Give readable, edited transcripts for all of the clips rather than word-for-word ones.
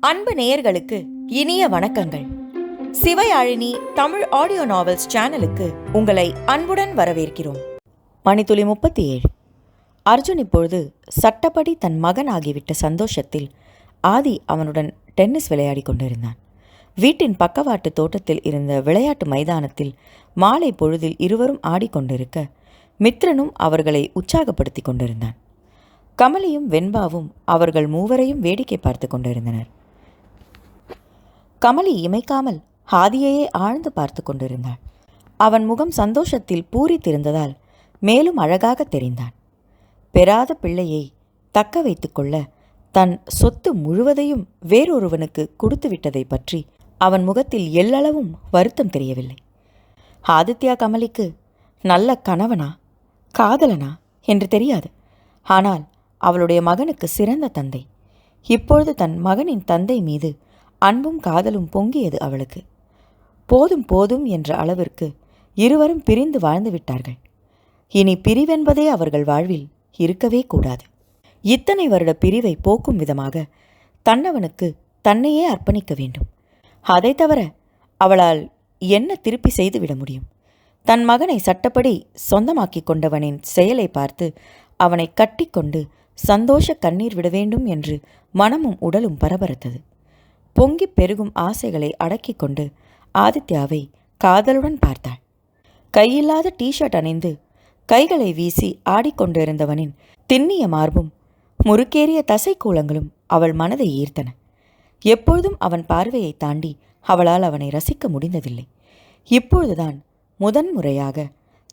அன்பு நேயர்களுக்கு இனிய வணக்கங்கள். சிவயாழினி தமிழ் ஆடியோ நாவல்ஸ் சேனலுக்கு உங்களை அன்புடன் வரவேற்கிறோம். மணித்துளி 37. அர்ஜுன் இப்பொழுது சட்டப்படி தன் மகன் ஆகிவிட்ட சந்தோஷத்தில் ஆதி அவனுடன் டென்னிஸ் விளையாடி கொண்டிருந்தான். வீட்டின் பக்கவாட்டு தோட்டத்தில் இருந்த விளையாட்டு மைதானத்தில் மாலை பொழுதில் இருவரும் ஆடிக்கொண்டிருக்க மித்ரனும் அவர்களை உற்சாகப்படுத்தி கொண்டிருந்தான். கமலியும் வெண்பாவும் அவர்கள் மூவரையும் வேடிக்கை பார்த்து கொண்டிருந்தனர். கமலி இமைக்காமல் ஆதியையே ஆழ்ந்து பார்த்து கொண்டிருந்தாள். அவன் முகம் சந்தோஷத்தில் பூரித்திருந்ததால் மேலும் அழகாக தெரிந்தான். பெறாத பிள்ளையை தக்க வைத்து கொள்ள தன் சொத்து முழுவதையும் வேறொருவனுக்கு கொடுத்து விட்டதை பற்றி அவன் முகத்தில் எல்லளவும் வருத்தம் தெரியவில்லை. ஆதித்யா கமலிக்கு நல்ல கணவனா காதலனா என்று தெரியாது. ஆனால் அவளுடைய மகனுக்கு சிறந்த தந்தை. இப்பொழுது தன் மகனின் தந்தை மீது அன்பும் காதலும் பொங்கியது அவளுக்கு. போதும் போதும் என்ற அளவிற்கு இருவரும் பிரிந்து வாழ்ந்து விட்டார்கள். இனி பிரிவென்பதே அவர்கள் வாழ்வில் இருக்கவே கூடாது. இத்தனை வருட பிரிவை போக்கும் விதமாக தன்னவனுக்கு தன்னையே அர்ப்பணிக்க வேண்டும். அதை தவிர அவளால் என்ன திருப்பி செய்துவிட முடியும்? தன் மகனை சட்டப்படி சொந்தமாக்கி கொண்டவனின் செயலை பார்த்து அவனை கட்டிக்கொண்டு சந்தோஷ கண்ணீர் விட வேண்டும் என்று மனமும் உடலும் பரபரத்தது. பொங்கி பெருகும் ஆசைகளை அடக்கி கொண்டு ஆதித்யாவை காதலுடன் பார்த்தாள். கையில்லாத டிஷர்ட் அணிந்து கைகளை வீசி ஆடிக்கொண்டிருந்தவனின் திண்ணிய மார்பும் முறுக்கேறிய தசைக்கூலங்களும் அவள் மனதை ஈர்த்தன. எப்பொழுதும் அவன் பார்வையை தாண்டி அவளால் அவனை ரசிக்க முடிந்ததில்லை. இப்பொழுதுதான் முதன்முறையாக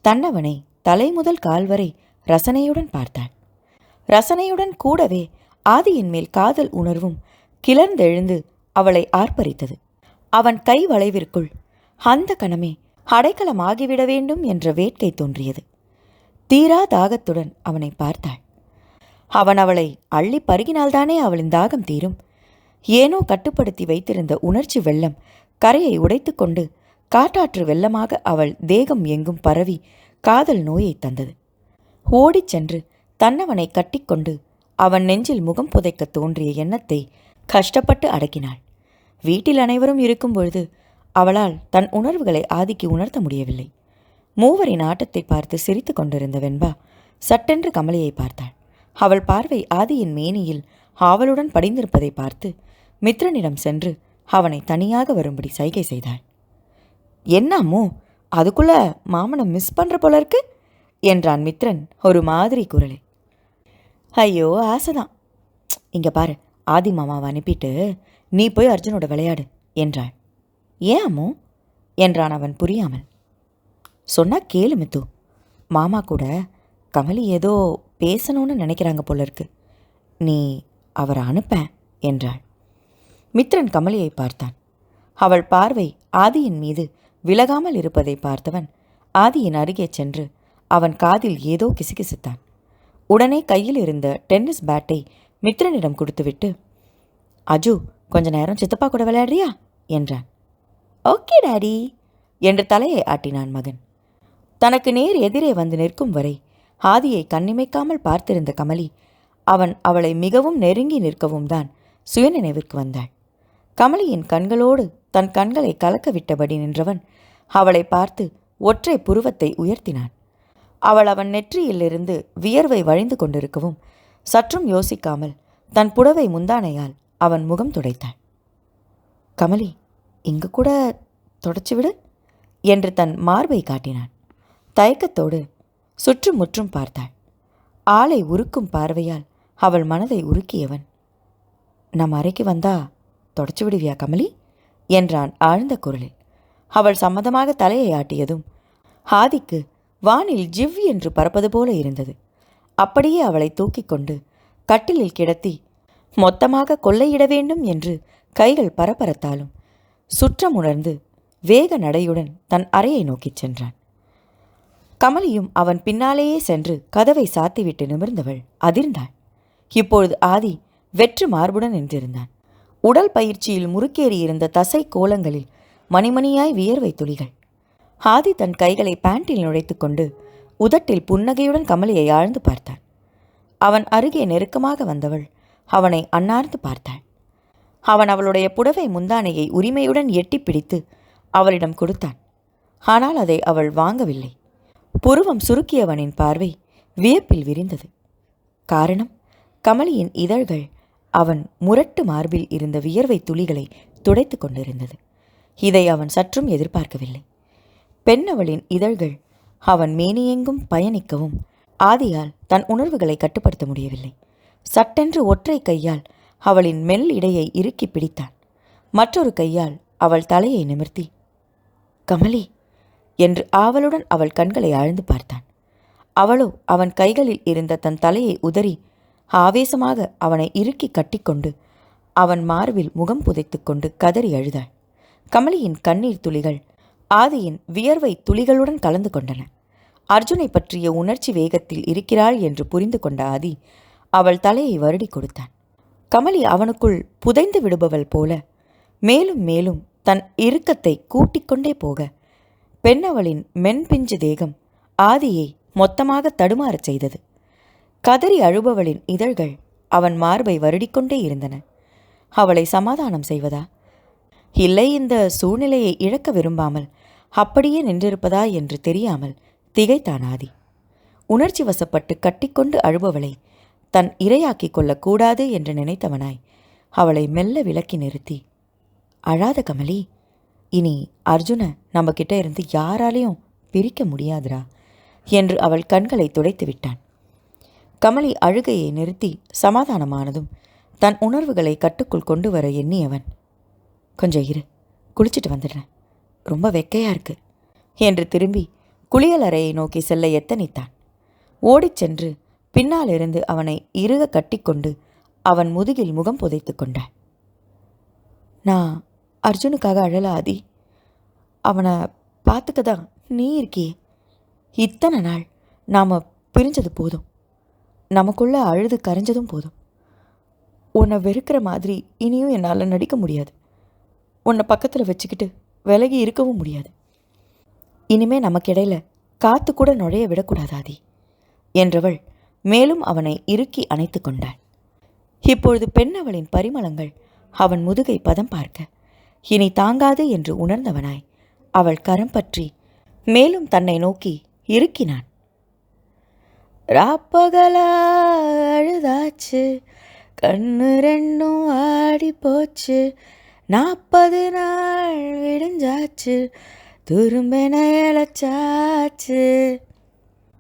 தன்னவனை தலைமுதல் கால் வரை ரசனையுடன் பார்த்தாள். ரசனையுடன் கூடவே ஆதியின் மேல் காதல் உணர்வும் கிளர்ந்தெழுந்து அவளை ஆர்ப்பரித்தது. அவன் கை வளைவிற்குள் அந்த கணமே அடைக்கலமாகிவிட வேண்டும் என்ற வேட்கை தோன்றியது. தீரா தாகத்துடன் அவனை பார்த்தாள். அவன் அவளை அள்ளி பருகினால்தானே அவளின் தாகம் தீரும். ஏனோ கட்டுப்படுத்தி வைத்திருந்த உணர்ச்சி வெள்ளம் கரையை உடைத்து கொண்டு காட்டாற்று வெள்ளமாக அவள் தேகம் எங்கும் பரவி காதல் நோயை தந்தது. ஓடிச் சென்று தன்னவனை கட்டிக்கொண்டு அவன் நெஞ்சில் முகம் புதைக்க தோன்றிய எண்ணத்தை கஷ்டப்பட்டு அடக்கினாள். வீட்டில் அனைவரும் இருக்கும் பொழுது அவளால் தன் உணர்வுகளை ஆதிக்கு உணர்த்த முடியவில்லை. மூவரின் ஆட்டத்தை பார்த்து சிரித்து கொண்டிருந்த வெண்பா சட்டென்று கமலியை பார்த்தாள். அவள் பார்வை ஆதியின் மேனியில் ஆவலுடன் படிந்திருப்பதை பார்த்து மித்ரனிடம் சென்று அவனை தனியாக வரும்படி சைகை செய்தாள். "என்னம்மோ அதுக்குள்ள மாமனை மிஸ் பண்ற போல இருக்கு" என்றான் மித்ரன் ஒரு மாதிரி குரலை. "ஐயோ ஆசைதான். இங்கே பாரு, ஆதி மாமாவை அனுப்பிட்டு நீ போய் அர்ஜுனோட விளையாடு" என்றாள். "ஏன் அம்மோ?" என்றான் அவன் புரியாமல். "சொன்னா கேளு மித்து. மாமா கூட கமலி ஏதோ பேசணும்னு நினைக்கிறாங்க போல இருக்கு. நீ அவரை அனுப்ப" என்றாள். மித்ரன் கமலியை பார்த்தான். அவள் பார்வை ஆதியின் மீது விலகாமல் இருப்பதை பார்த்தவன் ஆதியின் அருகே சென்று அவன் காதில் ஏதோ கிசுகிசுத்தான். உடனே கையில் இருந்த டென்னிஸ் பேட்டை மித்ரனிடம் கொடுத்துவிட்டு, "அஜு, கொஞ்ச நேரம் சித்தப்பா கூட விளையாடுறியா?" என்றான். "ஓகே டாடி" என்று தலையை ஆட்டினான் மகன். தனக்கு நேர் எதிரே வந்து நிற்கும் வரை ஆதியை கண்ணிமைக்காமல் பார்த்திருந்த கமலி அவளை மிகவும் நெருங்கி நிற்கவும் தான் சுயநினைவிற்கு வந்தாள். கமலியின் கண்களோடு தன் கண்களை கலக்க விட்டபடி நின்றவன் அவளை பார்த்து ஒற்றை புருவத்தை உயர்த்தினான். அவள் அவன் நெற்றியிலிருந்து வியர்வை வழிந்து கொண்டிருக்கவும் சற்றும் யோசிக்காமல் தன் புடவை முந்தானையால் அவன் முகம் துடைத்தாள். "கமலி, இங்கு கூட தொடச்சு விடு" என்று தன் மார்பை காட்டினான். தயக்கத்தோடு சுற்றும் முற்றும் பார்த்தாள். ஆளை உருக்கும் பார்வையால் அவள் மனதை உருக்கியவன், "நம் அறைக்கு வந்தா தொடச்சு விடுவியா கமலி?" என்றான் ஆழ்ந்த குரலில். அவள் சம்மதமாக தலையை ஆட்டியதும் ஆதிக்கு வானில் ஜிவ் என்று பறப்பது போல இருந்தது. அப்படியே அவளை தூக்கி கொண்டு கட்டிலில் கிடத்தி மொத்தமாக கொள்ளையிட வேண்டும் என்று கைகள் பரபரத்தாலும் சுற்றமுணர்ந்து வேக நடையுடன் தன் அறையை நோக்கிச் சென்றான். கமலியும் அவன் பின்னாலேயே சென்று கதவை சாத்திவிட்டு நிமிர்ந்தவள் அதிர்ந்தாள். இப்பொழுது ஆதி வெற்று மார்புடன் நின்றிருந்தான். உடல் பயிற்சியில் முறுக்கேறியிருந்த தசை கோலங்களில் மணிமணியாய் வியர்வை துளிகள். ஆதி தன் கைகளை பேண்டில் நுழைத்து கொண்டு உதட்டில் புன்னகையுடன் கமலியை ஆழ்ந்து பார்த்தான். அவன் அருகே நெருக்கமாக வந்தவள் அவனை அண்ணார்ந்து பார்த்தாள். அவன் அவளுடைய புடவை முந்தானையை உரிமையுடன் எட்டி பிடித்து அவளிடம் கொடுத்தான். ஆனால் அதை அவள் வாங்கவில்லை. புருவம் சுருக்கியவனின் பார்வை வியப்பில் விரிந்தது. காரணம், கமலியின் இதழ்கள் அவன் முரட்டு மார்பில் இருந்த வியர்வை துளிகளை துடைத்து கொண்டிருந்தது. இதை அவன் சற்றும் எதிர்பார்க்கவில்லை. பெண் அவளின் இதழ்கள் அவன் மேனியெங்கும் பயணிக்கவும் ஆதியால் தன் உணர்வுகளை கட்டுப்படுத்த முடியவில்லை. சட்டென்று ஒற்றை கையால் அவளின் மெல் இடையை இறுக்கி பிடித்தான். மற்றொரு கையால் அவள் தலையை நிமிர்த்தி, கமலி என்று ஆவலுடன் அவள் கண்களை ஆழ்ந்து பார்த்தான். அவளோ அவன் கைகளில் இருந்த தன் தலையை உதறி ஆவேசமாக அவனை இறுக்கி கட்டிக்கொண்டு அவன் மார்பில் முகம் புதைத்து கொண்டு கதறி அழுதாள். கமலியின் கண்ணீர் துளிகள் ஆதியின் வியர்வை துளிகளுடன் கலந்து கொண்டன. அர்ஜுனை பற்றிய உணர்ச்சி வேகத்தில் இருக்கிறாள் என்று புரிந்து கொண்ட ஆதி அவள் தலையை வருடி கொடுத்தான். கமலி அவனுக்குள் புதைந்து விடுபவள் போல மேலும் மேலும் தன் இறுக்கத்தை கூட்டிக்கொண்டே போக பெண்ணவளின் மென்பிஞ்சு தேகம் ஆதியை மொத்தமாக தடுமாறச் செய்தது. கதறி அழுபவளின் இதழ்கள் அவன் மார்பை வருடிக்கொண்டே இருந்தன. அவளை சமாதானம் செய்வதா, இல்லை இந்த சூழ்நிலையை இழக்க விரும்பாமல் அப்படியே நின்றிருப்பதா என்று தெரியாமல் திகைத்தான் ஆதி. உணர்ச்சி வசப்பட்டு கட்டிக்கொண்டு அழுபவளை தன் இரையாக்கிக் கொள்ளக்கூடாது என்று நினைத்தவனாய் அவளை மெல்ல விலக்கி நிறுத்தி, அழாத கமலி, இனி அர்ஜுனை நம்ம கிட்ட இருந்து யாராலையும் பிரிக்க முடியாதுரா என்று அவள் கண்களை துடைத்து விட்டான். கமலி அழுகையை நிறுத்தி சமாதானமானதும் தன் உணர்வுகளை கட்டுக்குள் கொண்டு வர எண்ணியவன், கொஞ்சம் இரு, குளிச்சுட்டு வந்துடுறேன், ரொம்ப வெக்கையா இருக்கு என்று திரும்பி குளியலறையை நோக்கி செல்ல எத்தனித்தான். ஓடிச் சென்று பின்னாலிருந்து அவனை இறுக கட்டிக்கொண்டு அவன் முதுகில் முகம் புதைத்து கொண்டாள். நான் அர்ஜுனுக்காக அழல ஆதி, அவனை பார்த்துக்க தான் நீ இருக்கியே. இத்தனை நாள் நாம் பிரிஞ்சது போதும், நமக்குள்ள அழுது கரைஞ்சதும் போதும். உன்னை வெறுக்கிற மாதிரி இனியும் என்னால் நடிக்க முடியாது. உன்னை பக்கத்தில் வச்சுக்கிட்டு விலகி இருக்கவும் முடியாது. இனிமே நமக்கிடையில காத்து கூட நுழைய விடக்கூடாது ஆதி என்றவள் மேலும் அவனை இறுக்கி அணைத்து கொண்டாள். இப்பொழுது பெண் அவளின் பரிமளங்கள் அவன் முதுகை பதம் பார்க்க இனி தாங்காது என்று உணர்ந்தவனாய் அவள் கரம் பற்றி மேலும் தன்னை நோக்கி இறுக்கினான். ராப்பகலா அழுதாச்சு, கண்ணு ரெண்டும் ஆடி போச்சு, 40 நாள் விடிஞ்சாச்சு, துரும்பென இழச்சாச்சு.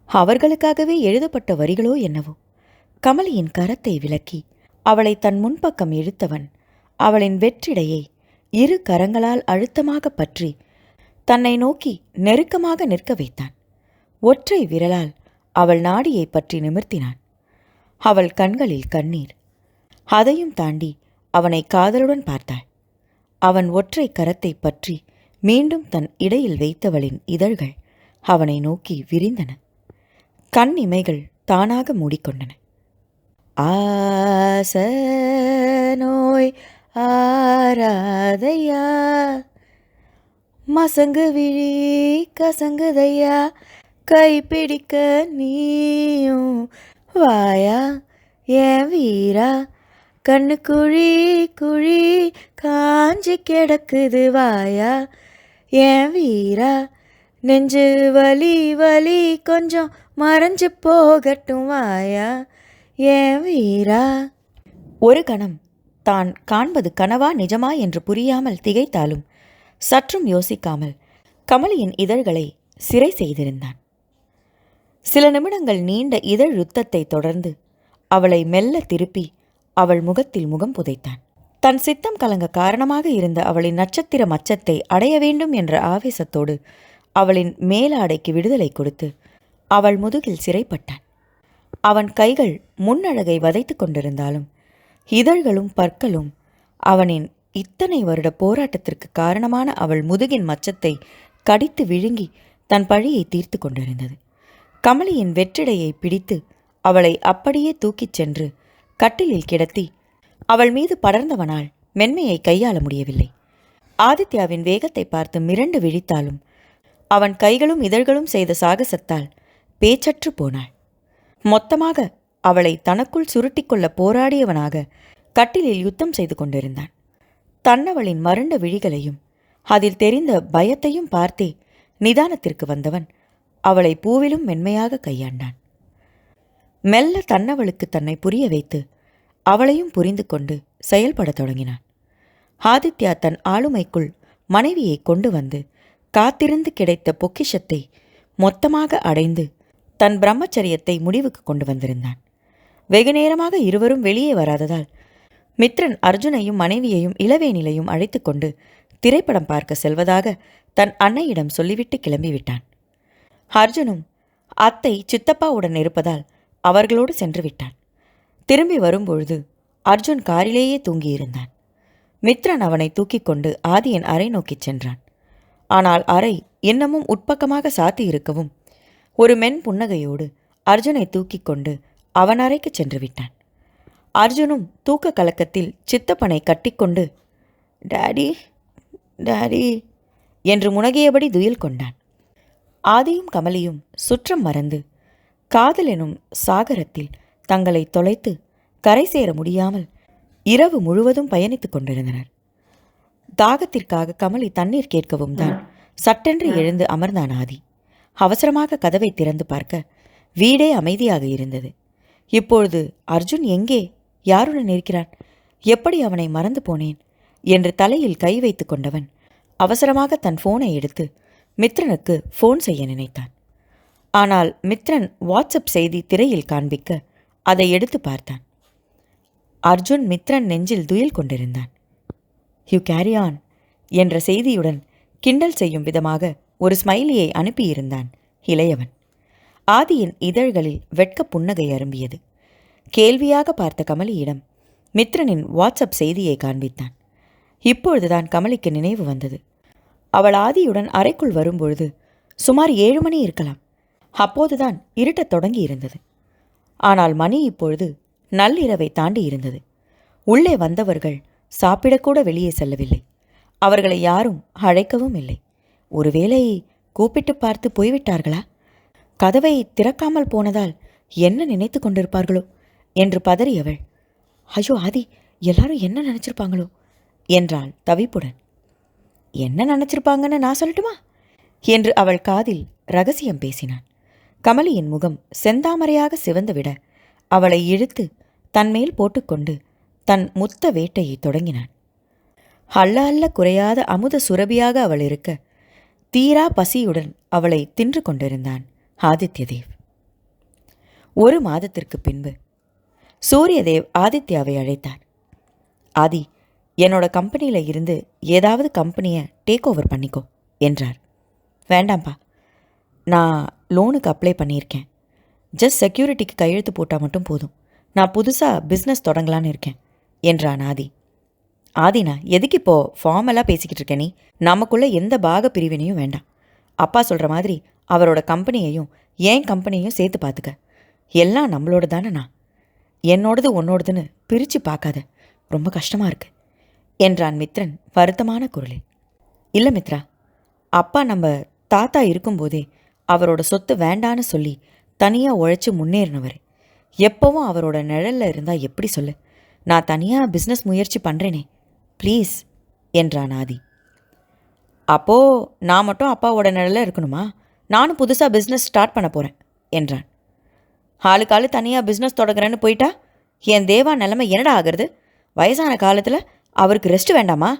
அவர்களுக்காகவே எழுதப்பட்ட வரிகளோ என்னவோ. கமலியின் கரத்தை விலக்கி அவளை தன் முன்பக்கம் இழுத்தவன் அவளின் வெற்றிடையை இரு கரங்களால் அழுத்தமாக பற்றி தன்னை நோக்கி நெருக்கமாக நிற்க வைத்தான். ஒற்றை விரலால் அவள் நாடியை பற்றி நிமிர்த்தினான். அவள் கண்களில் கண்ணீர். அதையும் தாண்டி அவனை காதலுடன் பார்த்தாள். அவன் ஒற்றை கரத்தை பற்றி மீண்டும் தன் இடையில் வைத்தவளின் இதழ்கள் அவனை நோக்கி விரிந்தன. கண் இமைகள் தானாக மூடிக்கொண்டன. ஆச நோய் ஆராதையா, மசங்கு விழி கசங்குதையா, கைப்பிடிக்க நீயும் வாயா ஏன் வீரா, கண்ணு குழி குழி காஞ்சி கிடக்குது வாயா ஏன் வீரா, நெஞ்சு வலி வலி கொஞ்சம் மறைஞ்சு போகட்டும் வாயா ஏன் வீரா. ஒரு கணம் தான் காண்பது கனவா நிஜமா என்று புரியாமல் திகைத்தாலும் சற்றும் யோசிக்காமல் கமலியின் இதழ்களை சிறை செய்திருந்தான். சில நிமிடங்கள் நீண்ட இதழ் யுத்தத்தை தொடர்ந்து அவளை மெல்ல திருப்பி அவள் முகத்தில் முகம் புதைத்தான். தன் சித்தம் கலங்க காரணமாக இருந்த அவளின் நட்சத்திர மச்சத்தை அடைய வேண்டும் என்ற ஆவேசத்தோடு அவளின் மேலாடைக்கு விடுதலை கொடுத்து அவள் முதுகில் சிறைப்பட்டான். அவன் கைகள் முன்னழகை வதைத்து கொண்டிருந்தாலும் இதழ்களும் பற்களும் அவனின் இத்தனை வருட போராட்டத்திற்கு காரணமான அவள் முதுகின் மச்சத்தை கடித்து விழுங்கி தன் பழியை தீர்த்து கொண்டிருந்தது. கமலியின் வெற்றிடையை பிடித்து அவளை அப்படியே தூக்கிச் சென்று கட்டிலில் கிடத்தி அவள் மீது படர்ந்தவனால் மென்மையை கையாள முடியவில்லை. ஆதித்யாவின் வேகத்தை பார்த்து மிரண்டு விழித்தாலும் அவன் கைகளும் இதழ்களும் செய்த சாகசத்தால் பேச்சற்று போனாள். மொத்தமாக அவளை தனக்குள் சுருட்டிக்கொள்ள போராடியவனாக கட்டிலில் யுத்தம் செய்து கொண்டிருந்தான். தன்னவளின் மருண்ட விழிகளையும் அதில் தெரிந்த பயத்தையும் பார்த்தே நிதானத்திற்கு வந்தவன் அவளை பூவிலும் மென்மையாக கையாண்டான். மெல்ல தன்னவளுக்கு தன்னை புரிய வைத்து அவளையும் புரிந்து கொண்டு செயல்படத் தொடங்கினான். ஆதித்யா தன் ஆளுமைக்குள் மனைவியை கொண்டு வந்து காத்திருந்து கிடைத்த பொக்கிஷத்தை மொத்தமாக அடைந்து தன் பிரம்மச்சரியத்தை முடிவுக்கு கொண்டு வந்திருந்தான். வெகு நேரமாக இருவரும் வெளியே வராததால் மித்ரன் அர்ஜுனையும் மனைவியையும் இளவேனிலையும் அழைத்து கொண்டு திரைப்படம் பார்க்க செல்வதாக தன் அன்னையிடம் சொல்லிவிட்டு கிளம்பிவிட்டான். அர்ஜுனும் அத்தை சித்தப்பாவுடன் இருப்பதால் அவர்களோடு சென்று விட்டான். திரும்பி வரும்பொழுது அர்ஜுன் காரிலேயே தூங்கியிருந்தான். மித்ரன் அவனை தூக்கி கொண்டு ஆதியின் அறை நோக்கிச் சென்றான். ஆனால் அறை இன்னமும் உட்பக்கமாக சாத்தி இருக்கவும் ஒரு மென் புன்னகையோடு அர்ஜுனை தூக்கி கொண்டு அவன் அறைக்கு சென்று விட்டான். அர்ஜுனும் தூக்க கலக்கத்தில் சித்தப்பனை கட்டிக்கொண்டு டாடி டாடி என்று முனகியபடி துயில் கொண்டான். ஆதியும் கமலியும் சுற்றம் மறந்து காதல் எனும் சாகரத்தில் தங்களை தொலைத்து கரை சேர முடியாமல் இரவு முழுவதும் பயணித்துக் கொண்டிருந்தனர். தாகத்திற்காக கமலி தண்ணீர் கேட்கவும் தான் சட்டென்று எழுந்து அமர்ந்தான் ஆதி. அவசரமாக கதவை திறந்து பார்க்க வீடே அமைதியாக இருந்தது. இப்பொழுது அர்ஜுன் எங்கே, யாருடன் இருக்கிறான், எப்படி அவனை மறந்து போனேன் என்று தலையில் கை வைத்து கொண்டவன் அவசரமாக தன் ஃபோனை எடுத்து மித்ரனுக்கு ஃபோன் செய்ய நினைத்தான். ஆனால் மித்ரன் வாட்ஸ்அப் செய்தி திரையில் காண்பிக்க அதை எடுத்து பார்த்தான். அர்ஜுன் மித்ரன் நெஞ்சில் துயில் கொண்டிருந்தான். யூ கேரி ஆன் என்ற செய்தியுடன் கிண்டல் செய்யும் விதமாக ஒரு ஸ்மைலியை அனுப்பியிருந்தான் இளையவன். ஆதியின் இதழ்களில் வெட்க புன்னகை அரும்பியது. கேள்வியாக பார்த்த கமலியிடம் மித்ரனின் வாட்ஸ்அப் செய்தியை காண்பித்தான். இப்பொழுதுதான் கமலிக்கு நினைவு வந்தது. அவள் ஆதியுடன் அறைக்குள் வரும்பொழுது சுமார் 7 மணி இருக்கலாம். அப்போதுதான் இருட்டத் தொடங்கி இருந்தது. ஆனால் மணி இப்பொழுது நள்ளிரவை தாண்டி இருந்தது. உள்ளே வந்தவர்கள் சாப்பிடக்கூட வெளியே செல்லவில்லை. அவர்களை யாரும் அழைக்கவும் இல்லை. ஒருவேளை கூப்பிட்டு பார்த்து போய்விட்டார்களா? கதவை திறக்காமல் போனதால் என்ன நினைத்து கொண்டிருப்பார்களோ என்று பதறியவள், ஐயோ ஆதி, எல்லாரும் என்ன நினைச்சிருப்பாங்களோ என்றாள் தவிப்புடன். என்ன நினைச்சிருப்பாங்கன்னு நான் சொல்லட்டுமா என்று அவள் காதில் ரகசியம் பேசினான். கமலியின் முகம் செந்தாமரையாக சிவந்துவிட அவளை இழுத்து தன்மேல் போட்டுக்கொண்டு தன் முத்த வேட்டையை தொடங்கினான். அள்ள அள்ள குறையாத அமுத சுரபியாக அவள் இருக்க தீரா பசியுடன் அவளை தின்று கொண்டிருந்தான் ஆதித்யதேவ். 1 மாதத்திற்கு பின்பு சூரியதேவ் ஆதித்யாவை அழைத்தார். ஆதி, என்னோட கம்பெனியில் இருந்து ஏதாவது கம்பெனியை டேக் ஓவர் பண்ணிக்கோ என்றார். வேண்டாம்ப்பா, நான் லோனுக்கு அப்ளை பண்ணியிருக்கேன். ஜஸ்ட் செக்யூரிட்டிக்கு கையெழுத்து போட்டால் மட்டும் போதும். நான் புதுசாக பிஸ்னஸ் தொடங்கலான்னு இருக்கேன் என்றான் ஆதி. ஆதினா, எதுக்கு இப்போது ஃபார்மலாக பேசிக்கிட்டு இருக்கேன்? நீ நமக்குள்ளே எந்த பாக பிரிவினையும் வேண்டாம். அப்பா சொல்கிற மாதிரி அவரோட கம்பெனியையும் ஏன் கம்பெனியையும் சேர்த்து பார்த்துக்க. எல்லாம் நம்மளோட தானே. நான் என்னோடது உன்னோடதுன்னு பிரித்து பார்க்காத, ரொம்ப கஷ்டமாக இருக்கு என்றான் மித்ரன் வருத்தமான குரலில். இல்லை மித்ரா, அப்பா நம்ம தாத்தா இருக்கும்போதே அவரோட சொத்து வேண்டான்னு சொல்லி தனியாக உழைச்சி முன்னேறினவர். எப்போவும் அவரோட நிழலில் இருந்தால் எப்படி சொல்லு? நான் தனியாக பிஸ்னஸ் முயற்சி பண்ணுறேனே, ப்ளீஸ் என்றான் ஆதி. அப்போது நான் மட்டும் அப்பாவோட நிழலில் இருக்கணுமா? நானும் புதுசாக பிஸ்னஸ் ஸ்டார்ட் பண்ண போகிறேன் என்றான். ஆளுக்காலு தனியாக பிஸ்னஸ் தொடங்குறேன்னு போயிட்டா என் தேவா நிலைமை என்னடா ஆகிறது? வயசான காலத்தில் அவருக்கு ரெஸ்ட் வேண்டாமா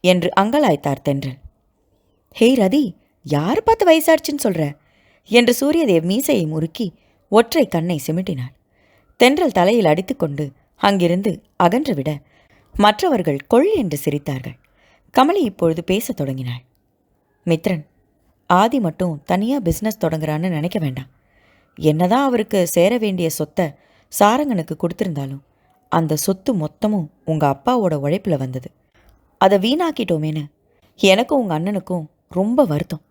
என்று அங்கலாய்த்தார் தென்றல். ஹேய் ரதி, யார் பார்த்து வயசாச்சுன்னு சொல்கிற என்று சூரியதேவ் மீசையை முறுக்கி ஒற்றை கண்ணை சிமிட்டினாள். தென்றல் தலையில் அடித்துக்கொண்டு அங்கிருந்து அகன்றுவிட மற்றவர்கள் கொள் என்று சிரித்தார்கள். கமலி இப்பொழுது பேசத் தொடங்கினாள். மித்ரன், ஆதி மட்டும் தனியாக பிஸ்னஸ் தொடங்குறான்னு நினைக்க வேண்டாம். என்னதான் அவருக்கு சேர வேண்டிய சொத்தை சாரங்கனுக்கு கொடுத்துருந்தாலும் அந்த சொத்து மொத்தமும் உங்கள் அப்பாவோட உழைப்பில் வந்தது. அதை வீணாக்கிட்டோமேனு எனக்கும் உங்கள் அண்ணனுக்கும் ரொம்ப வருத்தம்.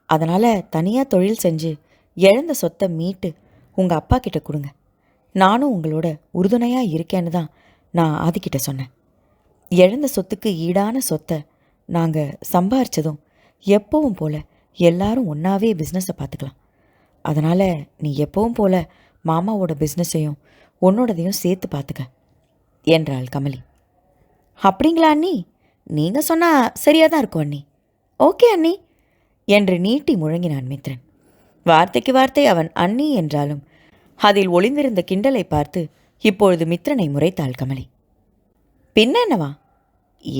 அதனால் தனியாக தொழில் செஞ்சு இழந்த சொத்தை மீட்டு உங்கள் அப்பா கிட்ட கொடுங்க. நானும் உங்களோட உறுதுணையாக இருக்கேன்னு தான் நான் ஆதிக்கிட்ட சொன்னேன். இழந்த சொத்துக்கு ஈடான சொத்தை நாங்கள் சம்பாரித்ததும் எப்பவும் போல் எல்லாரும் ஒன்றாவே பிஸ்னஸை பார்த்துக்கலாம். அதனால் நீ எப்பவும் போல் மாமாவோட பிஸ்னஸையும் உன்னோடதையும் சேர்த்து பார்த்துக்க என்றாள் கமலி. அப்படிங்களா அண்ணி? நீங்கள் சொன்னால் சரியாக தான் இருக்கும் அண்ணி. ஓகே அண்ணி என்று நீட்டி முழங்கினான் மித்ரன். வார்த்தைக்கு வார்த்தை அவன் அண்ணி என்றாலும் அதில் ஒளிந்திருந்த கிண்டலை பார்த்து இப்பொழுது மித்ரனை முறைத்தாள் கமலி. பின்ன என்னவா,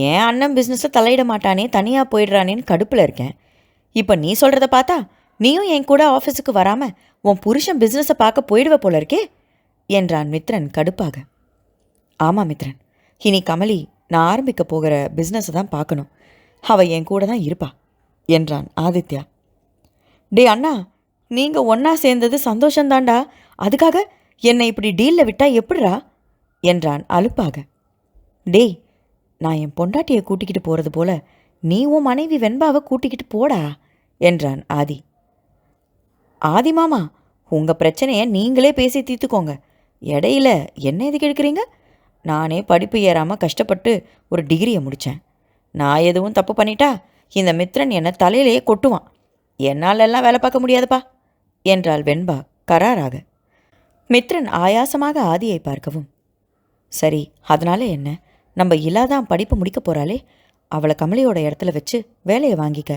ஏன் அண்ணன் பிஸ்னஸை தலையிட மாட்டானே, தனியாக போயிடுறானேன்னு கடுப்பில் இருக்கேன். இப்போ நீ சொல்கிறத பார்த்தா நீயும் என் கூட ஆஃபீஸுக்கு வராமல் உன் புருஷன் பிஸ்னஸை பார்க்க போயிடுவ போல இருக்கே என்றான் மித்ரன் கடுப்பாக. ஆமாம் மித்ரன், இனி கமலி நான் ஆரம்பிக்க போகிற பிஸ்னஸை தான் பார்க்கணும். அவள் என் கூட தான் இருப்பா என்றான் ஆதித்யா. டே அண்ணா, நீங்கள் ஒன்றா சேர்ந்தது சந்தோஷந்தாண்டா. அதுக்காக என்னை இப்படி டீலில் விட்டால் எப்படிரா என்றான் அலுப்பாக. டேய், நான் என் பொண்டாட்டியை கூட்டிக்கிட்டு போகிறது போல நீ உன் மனைவி வெண்பாவை கூட்டிக்கிட்டு போடா என்றான் ஆதி. ஆதி மாமா, உங்கள் பிரச்சனையை நீங்களே பேசி தீர்த்துக்கோங்க. இடையில என்ன எதுக்கு எடுக்கிறீங்க? நானே படிப்பு ஏறாமல் கஷ்டப்பட்டு ஒரு டிகிரியை முடித்தேன். நான் எதுவும் தப்பு பண்ணிட்டா இந்த மித்ரன் என்னை தலையிலேயே கொட்டுவான். என்னால் எல்லாம் வேலை பார்க்க முடியாதுப்பா என்றாள் வெண்பா கராராக. மித்ரன் ஆயாசமாக ஆதியை பார்க்கவும், சரி அதனால என்ன, நம்ம இல்லாதான் படிப்பு முடிக்க போகிறாளே, அவளை கமலியோட இடத்துல வச்சு வேலையை வாங்கிக்க.